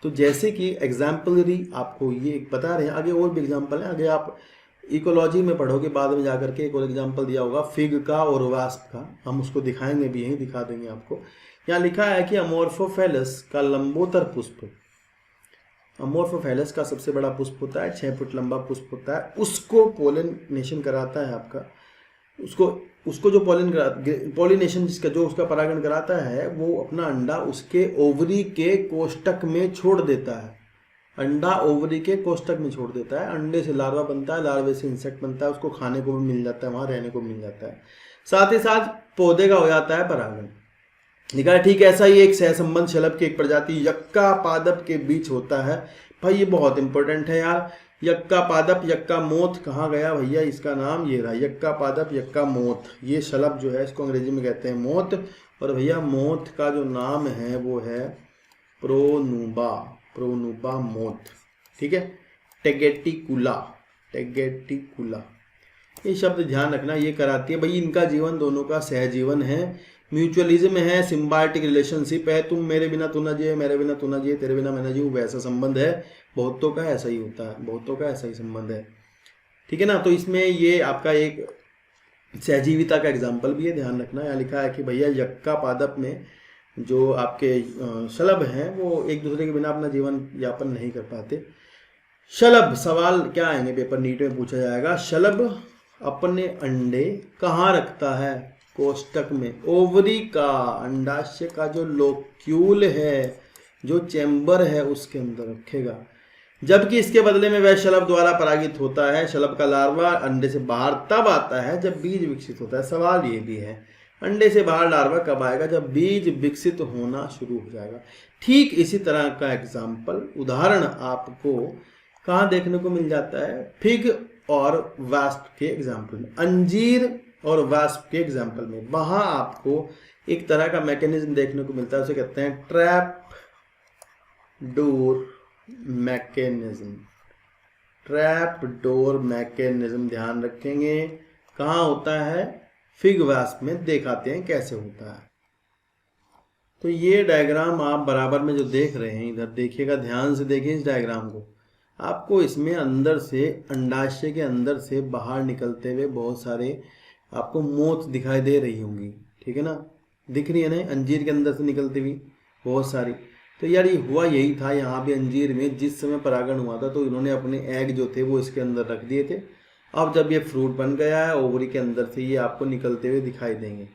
तो जैसे कि एग्जाम्पलरी आपको ये बता रहे हैं, आगे और भी एग्जाम्पल है, आगे आप इकोलॉजी में पढ़ोगे बाद में जाकर के एक और एग्जाम्पल दिया होगा फिग का और वास्प का, हम उसको दिखाएंगे भी, यहीं दिखा देंगे आपको। यहाँ लिखा है कि अमोर्फोफेलस का लंबोत्तर पुष्प, अमोर्फोफेलस का सबसे बड़ा पुष्प होता है, 6 फुट लंबा पुष्प होता है, उसको पोलिनेशन कराता है आपका, उसको जो पोलिनेशन जिसका जो उसका परागण कराता है वो अपना अंडा उसके ओवरी के कोष्टक में छोड़ देता है। अंडा ओवरी के कोष्टक में छोड़ देता है, अंडे से लार्वा बनता है, लार्वे से इंसेक्ट बनता है, उसको खाने को भी मिल जाता है, वहां रहने को मिल जाता है, साथ ही साथ पौधे का हो जाता है परागण। लिखा है ठीक ऐसा ही एक सहसंबंध शलभ की एक प्रजाति यक्का पादप के बीच होता है। भाई ये बहुत इंपॉर्टेंट है यार, यक्का पादप यक्का मोथ कहाँ गया भैया, इसका नाम ये रहा यक्का पादप यक्का मोथ। ये शलभ जो है इसको अंग्रेजी में कहते हैं मोथ, और भैया मोथ का जो नाम है वो है प्रोनुबा, प्रोनुबा मोथ। ठीक है, टेगेटिकुला, टेगेटिकुला ये शब्द ध्यान रखना, ये कराती है भाई इनका जीवन दोनों का सहजीवन है, म्यूचुअलिज्म है, सिम्बायोटिक रिलेशनशिप है, तुम मेरे बिना तू ना जिए, मेरे बिना तू ना जिए, तेरे बिना मैं ना जीऊँ, वैसा संबंध है। बहुतों का ऐसा ही होता है, बहुतों का ऐसा ही संबंध है। ठीक है ना, तो इसमें ये आपका एक सहजीविता का एग्जाम्पल भी है, ध्यान रखना। यहाँ लिखा है कि भैया यक्का पादप में जो आपके शलभ हैं वो एक दूसरे के बिना अपना जीवन यापन नहीं कर पाते। शलभ, सवाल क्या आएंगे पेपर नीट में पूछा जाएगा, शलभ अपने अंडे कहाँ रखता है, कोष्टक में, ओवरी का, अंडाशय का जो लोक्यूल है, जो चैम्बर है उसके अंदर रखेगा। जबकि इसके बदले में वह शलभ द्वारा परागित होता है। शलभ का लार्वा अंडे से बाहर तब आता है जब बीज विकसित होता है। सवाल ये भी है अंडे से बाहर लार्वा कब आएगा, जब बीज विकसित होना शुरू हो जाएगा। ठीक इसी तरह का एग्जाम्पल उदाहरण आपको कहाँ देखने को मिल जाता है, फिग और वास्प के एग्जाम्पल में, अंजीर और वास्प के एग्जाम्पल में। वहां आपको एक तरह का मैकेनिज्म देखने को मिलता है, उसे कहते हैं trap door mechanism, trap door mechanism. ध्यान रखेंगे कहाँ होता है, फिग वास्प में, दिखाते हैं कैसे होता है। तो ये डायग्राम आप बराबर में जो देख रहे हैं इधर देखिएगा, ध्यान से देखिए इस डायग्राम को। आपको इसमें अंदर से, अंडाशय के अंदर से बाहर निकलते हुए बहुत सारे आपको मोथ दिखाई दे रही होंगी। ठीक है ना, दिख रही है ना, अंजीर के अंदर से निकलती हुई बहुत सारी। तो यार ये हुआ यही था यहाँ भी अंजीर में, जिस समय परागण हुआ था तो इन्होंने अपने एग जो थे वो इसके अंदर रख दिए थे। अब जब ये फ्रूट बन गया है ओवरी के अंदर से ये आपको निकलते हुए दिखाई देंगे।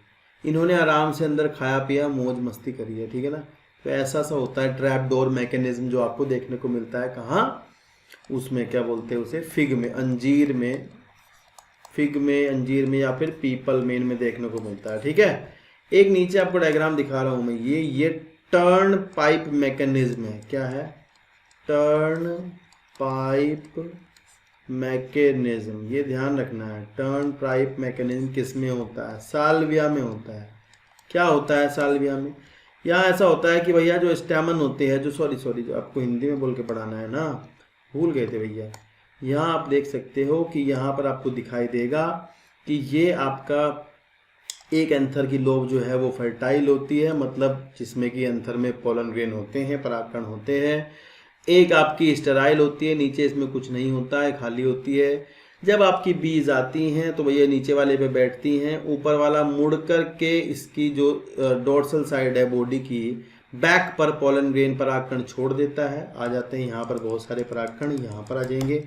इन्होंने आराम से अंदर खाया पिया, मौज मस्ती करी है। ठीक है ना, तो ऐसा सा होता है ट्रैप डोर मैकेनिज्म जो आपको देखने को मिलता है कहाँ, उसमें क्या बोलते हैं उसे, फिग में, अंजीर में, फिग में, अंजीर में, या फिर पीपल में, इनमें देखने को मिलता है। ठीक है, एक नीचे आपको डायग्राम दिखा रहा हूं मैं, ये टर्न पाइप मैकेनिज्म है। क्या है, टर्न पाइप मैकेनिज्म, ये ध्यान रखना है। टर्न पाइप मैकेनिज्म किस में होता है, साल्विया में होता है। क्या होता है साल्विया में, यहाँ ऐसा होता है कि भैया जो स्टैमन होते हैं, जो सॉरी जो आपको हिंदी में बोल के पढ़ाना है ना, भूल गए थे भैया। यहाँ आप देख सकते हो कि यहाँ पर आपको दिखाई देगा कि ये आपका एक एंथर की लोब जो है वो फर्टाइल होती है, मतलब जिसमें कि एंथर में पोलन ग्रेन होते हैं, परागकण होते हैं। एक आपकी स्टेराइल होती है, नीचे इसमें कुछ नहीं होता है, खाली होती है। जब आपकी बीज आती हैं तो भैया नीचे वाले पे बैठती हैं, ऊपर वाला मुड़ कर के इसकी जो डोर्सल साइड है बॉडी की बैक पर पोलन ग्रेन परागकण छोड़ देता है। आ जाते हैं यहाँ पर बहुत सारे परागकण, यहाँ पर आ जाएंगे।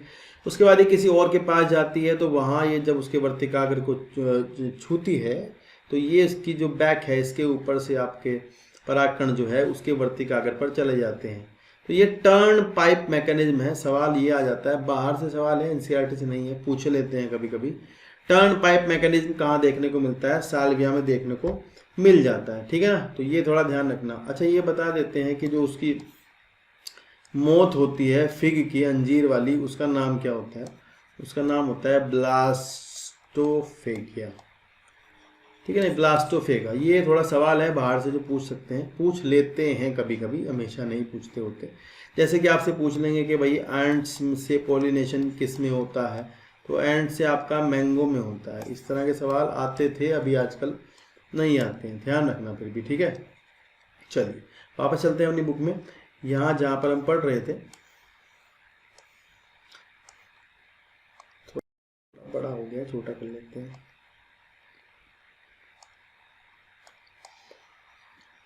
उसके बाद ये किसी और के पास जाती है तो वहाँ ये जब उसके वर्तिकाग्र को छूती है तो ये इसकी जो बैक है इसके ऊपर से आपके परागकण जो है उसके वर्तिकाग्र पर चले जाते हैं। तो ये टर्न पाइप मैकेनिज्म है। सवाल ये आ जाता है, बाहर से सवाल है, एनसीईआरटी से नहीं है, पूछ लेते हैं कभी कभी। टर्न पाइप मैकेनिज्म कहाँ देखने को मिलता है? सालविया में देखने को मिल जाता है, ठीक है ना। तो ये थोड़ा ध्यान रखना। अच्छा ये बता देते हैं कि जो उसकी मौत होती है फिग की, अंजीर वाली, उसका नाम क्या होता है? उसका नाम होता है ब्लास्टोफेगिया, ठीक है ना, ब्लास्टोफेगा। ये थोड़ा सवाल है बाहर से जो पूछ सकते हैं, पूछ लेते हैं कभी कभी, हमेशा नहीं पूछते होते। जैसे कि आपसे पूछ लेंगे कि भाई एंट्स से पॉलिनेशन किस में होता है, तो एंट से आपका मैंगो में होता है। इस तरह के सवाल आते थे, अभी आजकल नहीं आते हैं, ध्यान रखना फिर भी, ठीक है। चलिए वापस चलते हैं अपनी बुक में, यहाँ जहाँ पर हम पढ़ रहे थे। थोड़ा बड़ा हो गया, छोटा कर लेते हैं।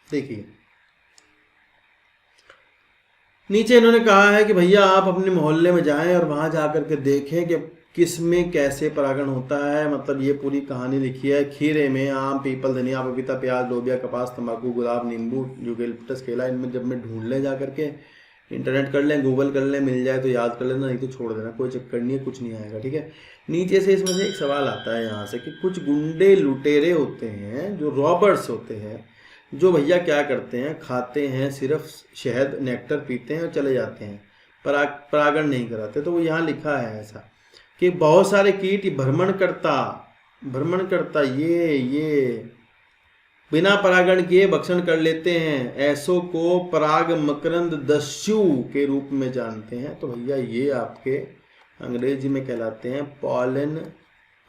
देखिए नीचे इन्होंने कहा है कि भैया आप अपने मोहल्ले में जाएं और वहां जाकर के देखें कि किस में कैसे परागण होता है। मतलब ये पूरी कहानी लिखी है। खीरे में आम, पीपल, धनिया, पपीता, प्याज, लोबिया, कपास, तंबाकू, गुलाब, नींबू, यूकेलिप्टस, केला, इनमें जब मैं ढूंढ लें जा करके, इंटरनेट कर लें, गूगल कर लें, मिल जाए तो याद कर लेना, नहीं तो छोड़ देना, कोई चक्कर नहीं है, कुछ नहीं आएगा, ठीक है। नीचे से इसमें से एक सवाल आता है यहाँ से कि कुछ गुंडे लुटेरे होते हैं जो रॉबर्स होते हैं, जो भैया क्या करते हैं, खाते हैं सिर्फ शहद, नेक्टर पीते हैं और चले जाते हैं, परागण नहीं कराते। तो वो यहाँ लिखा है ऐसा कि बहुत सारे कीट भ्रमण करता ये बिना परागण किए भक्षण कर लेते हैं। ऐसों को पराग मकरंद दस्यु के रूप में जानते हैं। तो भैया ये आपके अंग्रेजी में कहलाते हैं पॉलन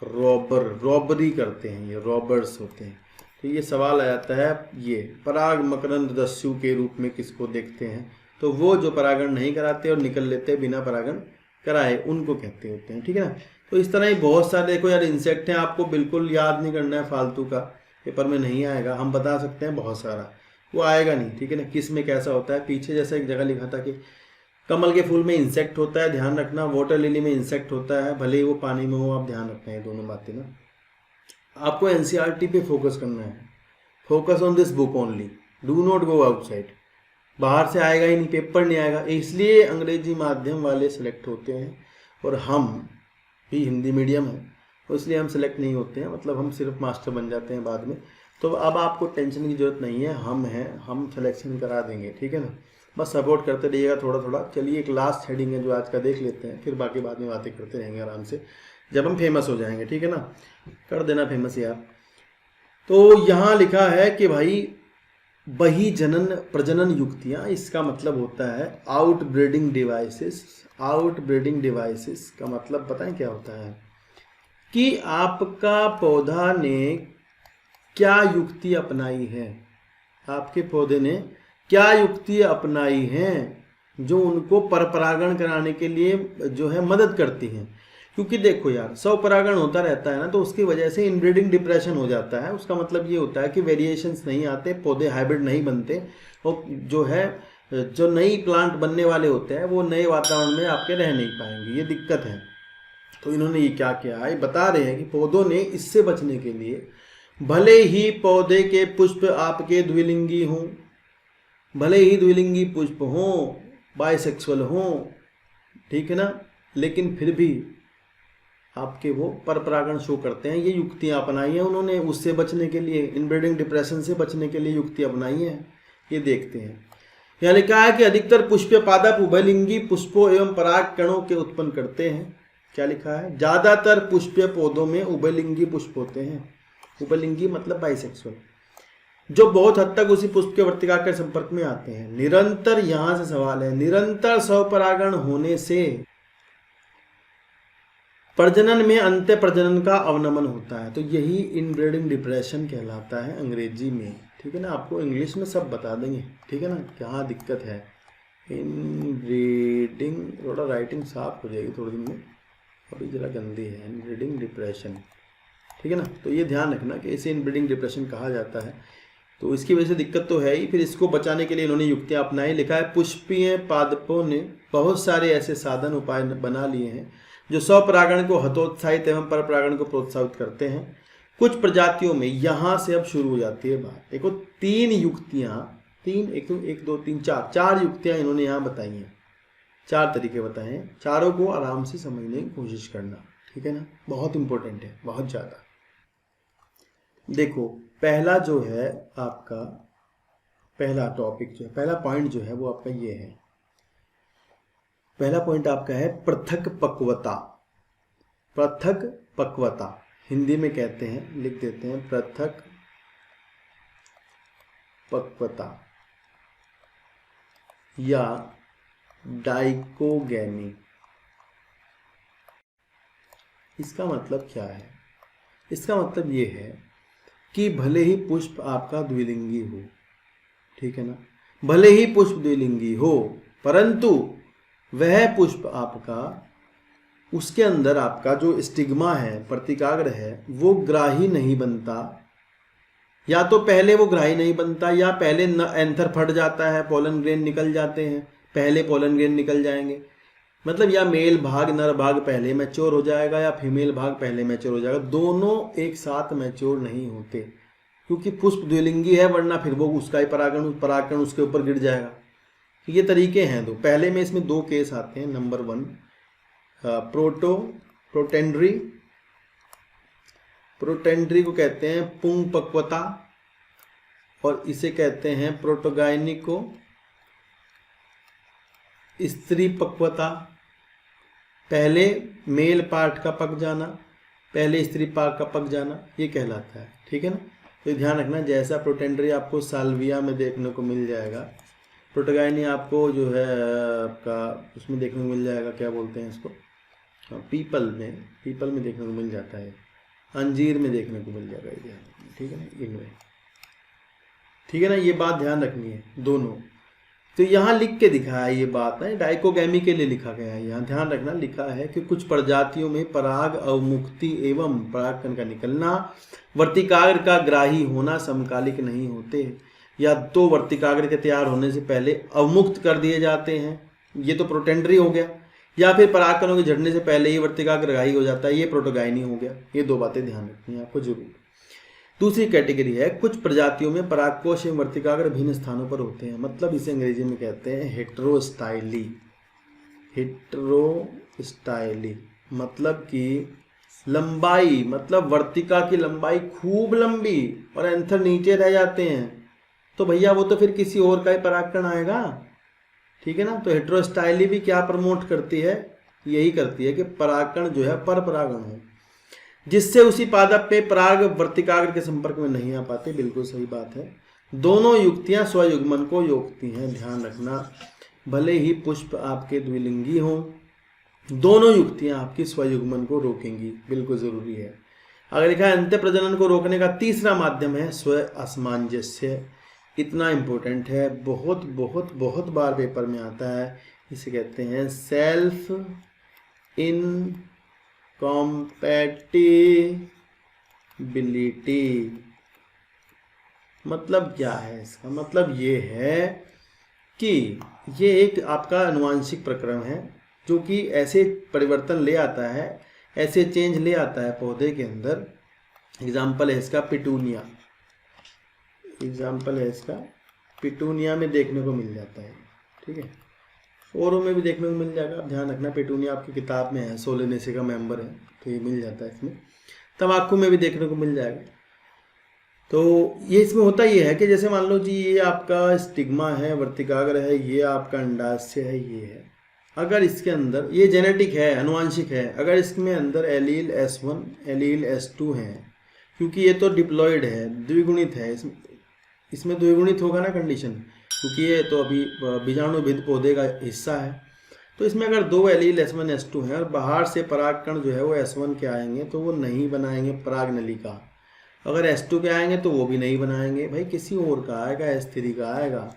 रॉबर, रॉबरी करते हैं, ये रॉबर्स होते हैं। तो ये सवाल आ जाता है, ये पराग मकरंद दस्यु के रूप में किसको देखते हैं? तो वो जो परागण नहीं कराते और निकल लेते हैं बिना परागण कराए, उनको कहते होते हैं, ठीक है ना। तो इस तरह ही बहुत सारे, देखो यार इंसेक्ट हैं, आपको बिल्कुल याद नहीं करना है फालतू का, पेपर में नहीं आएगा। हम बता सकते हैं बहुत सारा, वो आएगा नहीं, ठीक है ना, किस में कैसा होता है। पीछे जैसे एक जगह लिखा था कि कमल के फूल में इंसेक्ट होता है, ध्यान रखना, वाटर लिली में इंसेक्ट होता है, भले ही वो पानी में हो, आप ध्यान रखना है दोनों बातें ना। आपको एनसीईआरटी पे फोकस करना है, focus on this book only, do not go outside. बाहर से आएगा ही नहीं, पेपर नहीं आएगा, इसलिए अंग्रेजी माध्यम वाले सिलेक्ट होते हैं और हम भी हिंदी मीडियम है, इसलिए हम सिलेक्ट नहीं होते हैं, मतलब हम सिर्फ मास्टर बन जाते हैं बाद में। तो अब आपको टेंशन की जरूरत नहीं है, हम हैं, हम सिलेक्शन करा देंगे, ठीक है ना। बस सपोर्ट करते रहिएगा थोड़ा थोड़ा। चलिए एक लास्ट हेडिंग है जो आज का देख लेते हैं, फिर बाकी बाद में बातें करते रहेंगे आराम से, जब हम फेमस हो जाएंगे, ठीक है ना। कर देना फेमस यार। तो यहाँ लिखा है कि भाई बही जनन प्रजनन युक्तियाँ, इसका मतलब होता है आउटब्रीडिंग डिवाइसेस। आउटब्रीडिंग डिवाइसेस का मतलब बताएं क्या होता है? कि आपका पौधा ने क्या युक्ति अपनाई है, आपके पौधे ने क्या युक्ति अपनाई है जो उनको परपरागण कराने के लिए जो है मदद करती हैं। क्योंकि देखो यार, स्वपरागण होता रहता है ना, तो उसकी वजह से इनब्रीडिंग डिप्रेशन हो जाता है। उसका मतलब ये होता है कि वेरिएशंस नहीं आते, पौधे हाइब्रिड नहीं बनते, और जो है जो नई प्लांट बनने वाले होते हैं वो नए वातावरण में आपके रह नहीं पाएंगे, ये दिक्कत है। तो इन्होंने ये क्या किया है, बता रहे हैं कि पौधों ने इससे बचने के लिए, भले ही पौधे के पुष्प आपके द्विलिंगी हों, भले ही द्विलिंगी पुष्प हों, बाइसेक्सुअल हों, ठीक है ना, लेकिन फिर भी आपके वो परपरागण शो करते हैं। ये युक्तियां अपनाई हैं उन्होंने उससे बचने के लिए, इनब्रीडिंग डिप्रेशन से बचने के लिए युक्ति अपनाई है। ये देखते हैं, यहाँ लिखा है कि अधिकतर पुष्पीय पादप उभयलिंगी पुष्पों एवं पराग कणों के उत्पन्न करते हैं। क्या लिखा है? ज्यादातर पुष्पीय पौधों में उभयलिंगी पुष्प होते हैं। उभयलिंगी मतलब बाइसेक्सुअल, जो बहुत हद तक उसी पुष्प के वर्तिकाग्र के संपर्क में आते हैं। निरंतर, यहां से सवाल है, निरंतर स्वपरागण होने से प्रजनन में अंत्य प्रजनन का अवनमन होता है। तो यही इनब्रीडिंग डिप्रेशन कहलाता है अंग्रेजी में, ठीक है ना। आपको इंग्लिश में सब बता देंगे, ठीक है ना, क्या दिक्कत है। इनब्रीडिंग, थोड़ा राइटिंग साफ हो जाएगी थोड़े दिन में, अभी जरा गंदी है, इनब्रीडिंग डिप्रेशन, ठीक है ना। तो ये ध्यान रखना कि इसे इनब्रीडिंग डिप्रेशन कहा जाता है। तो इसकी वजह से दिक्कत तो है ही, फिर इसको बचाने के लिए इन्होंने युक्तियां अपनाई। लिखा है पुष्पीय पादपों ने बहुत सारे ऐसे साधन उपाय बना लिए हैं जो स्वपरागण को हतोत्साहित एवं पर परागण को प्रोत्साहित करते हैं। कुछ प्रजातियों में, यहां से अब शुरू हो जाती है बात। देखो 3 युक्तियां, 3 1 2 3 4 युक्तियां इन्होंने यहाँ बताई हैं, 4 तरीके बताए हैं। चारों को आराम से समझने की कोशिश करना, ठीक है ना, बहुत इंपॉर्टेंट है, बहुत ज्यादा। देखो पहला जो है आपका, पहला टॉपिक जो है, पहला पॉइंट जो है वो आपका ये है। पहला पॉइंट आपका है पृथक पक्वता। पृथक पक्वता हिंदी में कहते हैं, लिख देते हैं पृथक पक्वता या डाइकोगेमी। इसका मतलब क्या है? इसका मतलब ये है कि भले ही पुष्प आपका द्विलिंगी हो, ठीक है ना, भले ही पुष्प द्विलिंगी हो, परंतु वह पुष्प आपका, उसके अंदर आपका जो स्टिग्मा है, प्रतिकाग्र है, वो ग्राही नहीं बनता। या तो पहले वो ग्राही नहीं बनता, या पहले एंथर फट जाता है, पोलन ग्रेन निकल जाते हैं, पहले पोलन ग्रेन निकल जाएंगे। मतलब या मेल भाग, नर भाग पहले मैच्योर हो जाएगा, या फीमेल भाग पहले मैच्योर हो जाएगा। दोनों एक साथ मैच्योर नहीं होते, क्योंकि पुष्प द्विलिंगी है, वरना फिर वो उसका ही परागण उसके ऊपर गिर जाएगा। ये तरीके हैं दो। पहले में इसमें 2 केस आते हैं। Number 1 protandry. प्रोटेंड्री को कहते हैं पुंग पक्वता, और इसे कहते हैं प्रोटोगाइनिको, स्त्री पक्वता। पहले मेल पार्ट का पक जाना, पहले स्त्री पार्ट का पक जाना, ये कहलाता है, ठीक है ना। तो ध्यान रखना, जैसा प्रोटेंड्री आपको साल्विया में देखने को मिल जाएगा, प्रोटोगाइनी आपको जो है आपका उसमें देखने को मिल जाएगा, क्या बोलते हैं इसको, पीपल में देखने को मिल जाता है, अंजीर में देखने को मिल जाएगा, ठीक है ना, इनमें, ठीक है ना। ये बात ध्यान रखनी है दोनों। तो यहाँ लिख के दिखा है ये बात है, डाइकोगेमी के लिए लिखा गया है। यहाँ ध्यान रखना, लिखा है कि कुछ प्रजातियों में पराग अवमुक्ति एवं परागकण का निकलना, वर्तिकाग्र का ग्राही होना समकालिक नहीं होते, या तो वर्तिकाग्र के तैयार होने से पहले अवमुक्त कर दिए जाते हैं, ये तो प्रोटेंड्री हो गया, या फिर परागकणों के झड़ने से पहले ही वर्तिकाग्र ग्राही हो जाता है, ये प्रोटोगाइनी हो गया। ये 2 बातें ध्यान रखनी है आपको जरूर। दूसरी कैटेगरी है, कुछ प्रजातियों में परागकोश एवं वर्तिकाग्र भिन्न स्थानों पर होते हैं। मतलब इसे अंग्रेजी में कहते हैं हेटेरोस्टाइली। हेटेरोस्टाइली मतलब कि लंबाई, मतलब वर्तिका की लंबाई खूब लंबी और एंथर नीचे रह जाते हैं, तो भैया वो तो फिर किसी और का ही परागकण आएगा, ठीक है ना। तो हेटेरोस्टाइली भी क्या प्रमोट करती है? यही करती है कि परागकण जो है पर परागण हो, जिससे उसी पादप पे पराग वर्तिकाग्र के संपर्क में नहीं आ पाते। बिल्कुल सही बात है। दोनों युक्तियां स्वयुग्मन को रोकती हैं, ध्यान रखना। भले ही पुष्प आपके द्विलिंगी हो, दोनों युक्तियां आपकी स्वयुग्मन को रोकेंगी, बिल्कुल जरूरी है। अगर लिखा है अंत्य प्रजनन को रोकने का तीसरा माध्यम है स्व असमंजस्य। इतना इंपॉर्टेंट है, बहुत बहुत बहुत बार पेपर में आता है। इसे कहते हैं सेल्फ इन कॉम्पैटिबिलिटी। मतलब क्या है इसका? मतलब ये है कि ये एक आपका अनुवांशिक प्रक्रम है जो कि ऐसे परिवर्तन ले आता है, ऐसे चेंज ले आता है पौधे के अंदर। एग्जाम्पल है इसका पिटूनिया, एग्जाम्पल है इसका पिटूनिया में देखने को मिल जाता है, ठीक है। औरों में भी देखने को मिल जाएगा, आप ध्यान रखना। पेटूनिया आपकी किताब में है, सोलेनेसी का मेंबर है, तो ये मिल जाता है इसमें। तंबाकू में भी देखने को मिल जाएगा। तो ये इसमें होता ये है कि जैसे मान लो जी ये आपका स्टिग्मा है, वर्तिकाग्र है, ये आपका अंडाशय है, ये है। अगर इसके अंदर ये जेनेटिक है, अनुवांशिक है, अगर इसमें अंदर एलील S1 एलील S2 है, क्योंकि ये तो डिप्लॉयड है, द्विगुणित है, इसमें द्विगुणित होगा ना कंडीशन, क्योंकि ये तो अभी बीजाणुभिद पौधे का हिस्सा है। तो इसमें अगर 2 एलील S1 S2 हैं और बाहर से परागकण जो है वो S1 के आएंगे तो वो नहीं बनाएंगे पराग नलिका। अगर S2 के आएंगे तो वो भी नहीं बनाएंगे, भाई किसी और का आएगा, S3 का आएगा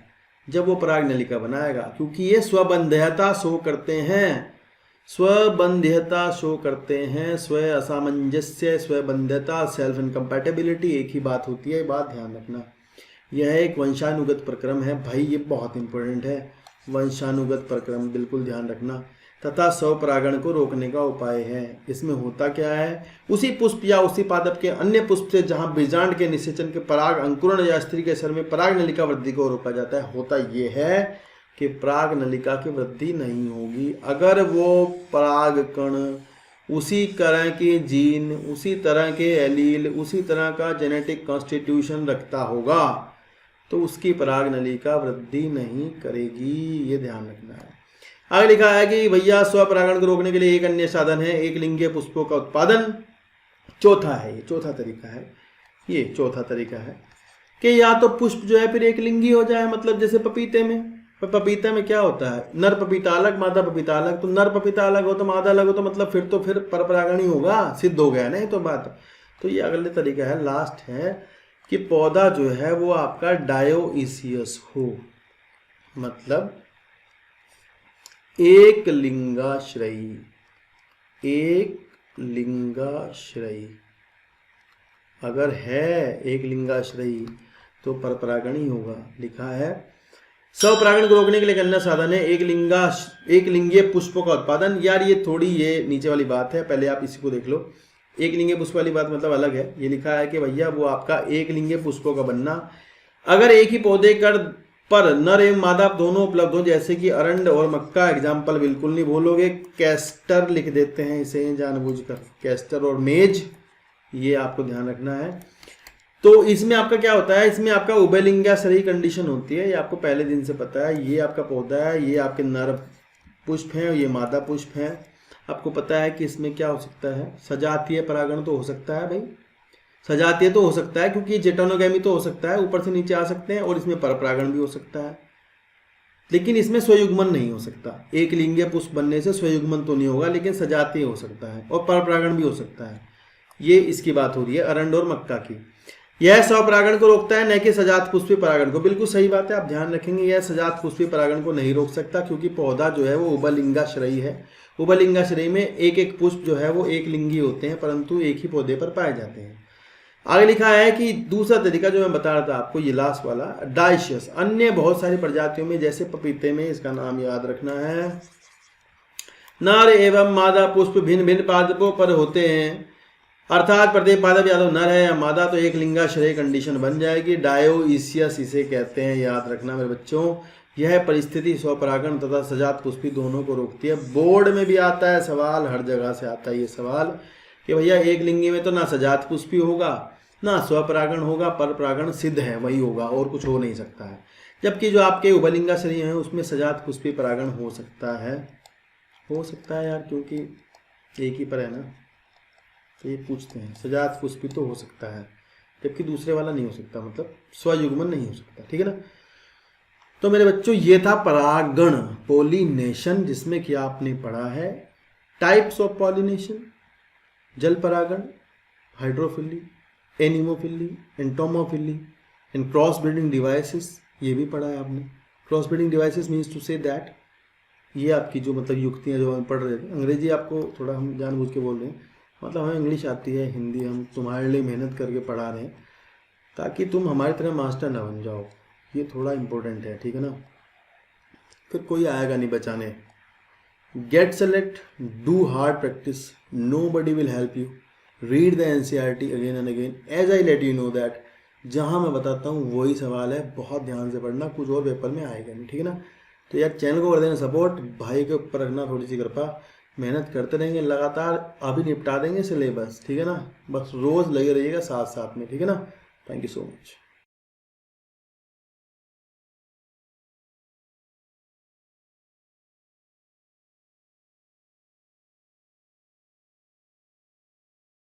जब वो पराग नलिका बनाएगा, क्योंकि ये स्वबंध्यता शो करते हैं। स्वबंध्यता शो करते हैं, स्व असामंजस्य, स्वबंध्यता, सेल्फ इनकम्पैटिबिलिटी एक ही बात होती है, बात ध्यान रखना। यह एक वंशानुगत प्रक्रम है भाई, ये बहुत इंपॉर्टेंट है, वंशानुगत प्रक्रम बिल्कुल ध्यान रखना। तथा स्वपरागण को रोकने का उपाय है। इसमें होता क्या है, उसी पुष्प या उसी पादप के अन्य पुष्प से जहां बीजांड के निषेचन के पराग अंकुरण या स्त्री के शर में पराग नलिका वृद्धि को रोका जाता है। होता यह है कि पराग नलिका की वृद्धि नहीं होगी अगर वो पराग कण उसी तरह के जीन, उसी तरह के एलील, उसी तरह का जेनेटिक कॉन्स्टिट्यूशन रखता होगा तो उसकी पराग नलिका वृद्धि नहीं करेगी, ये ध्यान रखना है। आगे लिखा है कि भैया स्वपरागण को रोकने के लिए एक अन्य साधन है, एक लिंगीय पुष्पों का उत्पादन। चौथा है, ये चौथा तरीका है, ये चौथा तरीका है कि या तो पुष्प जो है फिर एक लिंगी हो जाए, मतलब जैसे पपीते में, पपीते में क्या होता है, नर पपीता अलग मादा पपीता अलग, तो नर पपीता अलग हो तो मादा अलग हो तो मतलब फिर परपरागण ही होगा, सिद्ध हो गया नहीं तो बात। तो ये अगले तरीका है, लास्ट है कि पौधा जो है वो आपका डायोइसियस हो, मतलब एक लिंगाश्रयी, एक लिंगाश्रयी अगर है, एक लिंगाश्रयी तो परपरागण ही होगा। लिखा है स्वपरागण को रोकने के लिए अन्य साधन है एक लिंगीय पुष्पों का उत्पादन। यार ये थोड़ी ये नीचे वाली बात है, पहले आप इसी को देख लो। एक लिंगीय पुष्प वाली बात मतलब अलग है। ये लिखा है कि भैया वो आपका एक लिंगीय पुष्पों का बनना अगर एक ही पौधे पर नर एवं मादा दोनों उपलब्ध हो, जैसे कि अरंड और मक्का। एग्जाम्पल बिल्कुल नहीं भूलोगे, कैस्टर लिख देते हैं इसे जानबूझकर, कैस्टर और मेज, ये आपको ध्यान रखना है। तो इसमें आपका क्या होता है, इसमें आपका उभयलिंगाश्रयी कंडीशन होती है, ये आपको पहले दिन से पता है। ये आपका पौधा है, ये आपके नर पुष्प हैं, ये मादा पुष्प हैं। आपको पता है कि इसमें क्या हो सकता है, सजातीय परागण तो हो सकता है भाई, सजातीय तो हो सकता है क्योंकि जेटोनोगैमी तो हो सकता है, ऊपर से नीचे आ सकते हैं, और इसमें परपरागण भी हो सकता है, लेकिन इसमें स्वयुग्मन नहीं हो सकता। एक लिंगीय पुष्प बनने से स्वयुग्मन तो नहीं होगा, लेकिन सजातीय हो सकता है और परपरागण भी हो सकता है। ये इसकी बात हो रही है अरंड और मक्का की। यह स्वपरागण को रोकता है, न कि सजात पुष्पी परागण को। बिल्कुल सही बात है, आप ध्यान रखेंगे, यह सजात पुष्पी परागण को नहीं रोक सकता क्योंकि पौधा जो है वो उभयलिंगाश्रयी है। उभयलिंगाश्रयी में एक एक पुष्प जो है वो एक लिंगी होते हैं, परंतु एक ही पौधे पर पाए जाते हैं। आगे लिखा है कि दूसरा तरीका जो मैं बता रहा था आपको, ये लास्ट वाला, डाइशियस। अन्य बहुत सारी प्रजातियों में जैसे पपीते में, इसका नाम याद रखना है, नर एवं मादा पुष्प भिन्न भिन्न पादपों पर होते हैं, अर्थात प्रत्येक पादप या तो नर है या मादा, तो एक लिंगाश्रयी कंडीशन बन जाएगी। डायोइसियस इसे कहते हैं, याद रखना मेरे बच्चों। यह परिस्थिति स्वपरागण तथा सजात पुष्पी दोनों को रोकती है। बोर्ड में भी आता है सवाल, हर जगह से आता है ये सवाल कि भैया एक लिंगी में तो ना सजात पुष्पी होगा ना स्वपरागण होगा, परपरागण सिद्ध है वही होगा और कुछ हो नहीं सकता है। जबकि जो आपके उभयलिंगाश्रयी हैं उसमें सजात पुष्पी परागण हो सकता है, हो सकता है यार, क्योंकि एक ही पर है ना, तो ये पूछते हैं सजात पुष्पी तो हो सकता है, जबकि दूसरे वाला नहीं हो सकता, मतलब स्वयुग्मन नहीं हो सकता। ठीक है ना। तो मेरे बच्चों ये था परागण, पोलिनेशन, जिसमें कि आपने पढ़ा है टाइप्स ऑफ पॉलिनेशन, जल परागण, hydrophily, anemophily, entomophily and cross breeding devices, ये भी पढ़ा है आपने। Cross breeding devices means to say that, ये आपकी जो मतलब युक्तियाँ जो हम पढ़ रहे थे, अंग्रेजी आपको थोड़ा हम जानबूझ के बोल रहे हैं, मतलब हमें इंग्लिश आती है, हिंदी हम तुम्हारे लिए मेहनत करके पढ़ा रहे हैं ताकि तुम हमारी तरह मास्टर ना बन जाओ, ये थोड़ा इंपॉर्टेंट है। ठीक है ना, फिर कोई आएगा नहीं बचाने। Gate select, do hard practice, nobody will help you, read the NCERT again and again as I let you know that जहाँ मैं बताता हूँ वही सवाल है, बहुत ध्यान से पढ़ना, कुछ और पेपर में आएगा नहीं। ठीक है ना। तो यार चैनल को कर देना सपोर्ट, भाई के ऊपर रखना थोड़ी सी कृपा, मेहनत करते रहेंगे लगातार, अभी निपटा देंगे सिलेबस। ठीक है ना, बस रोज लगे रहिएगा साथ साथ में। ठीक है ना। Thank you so much.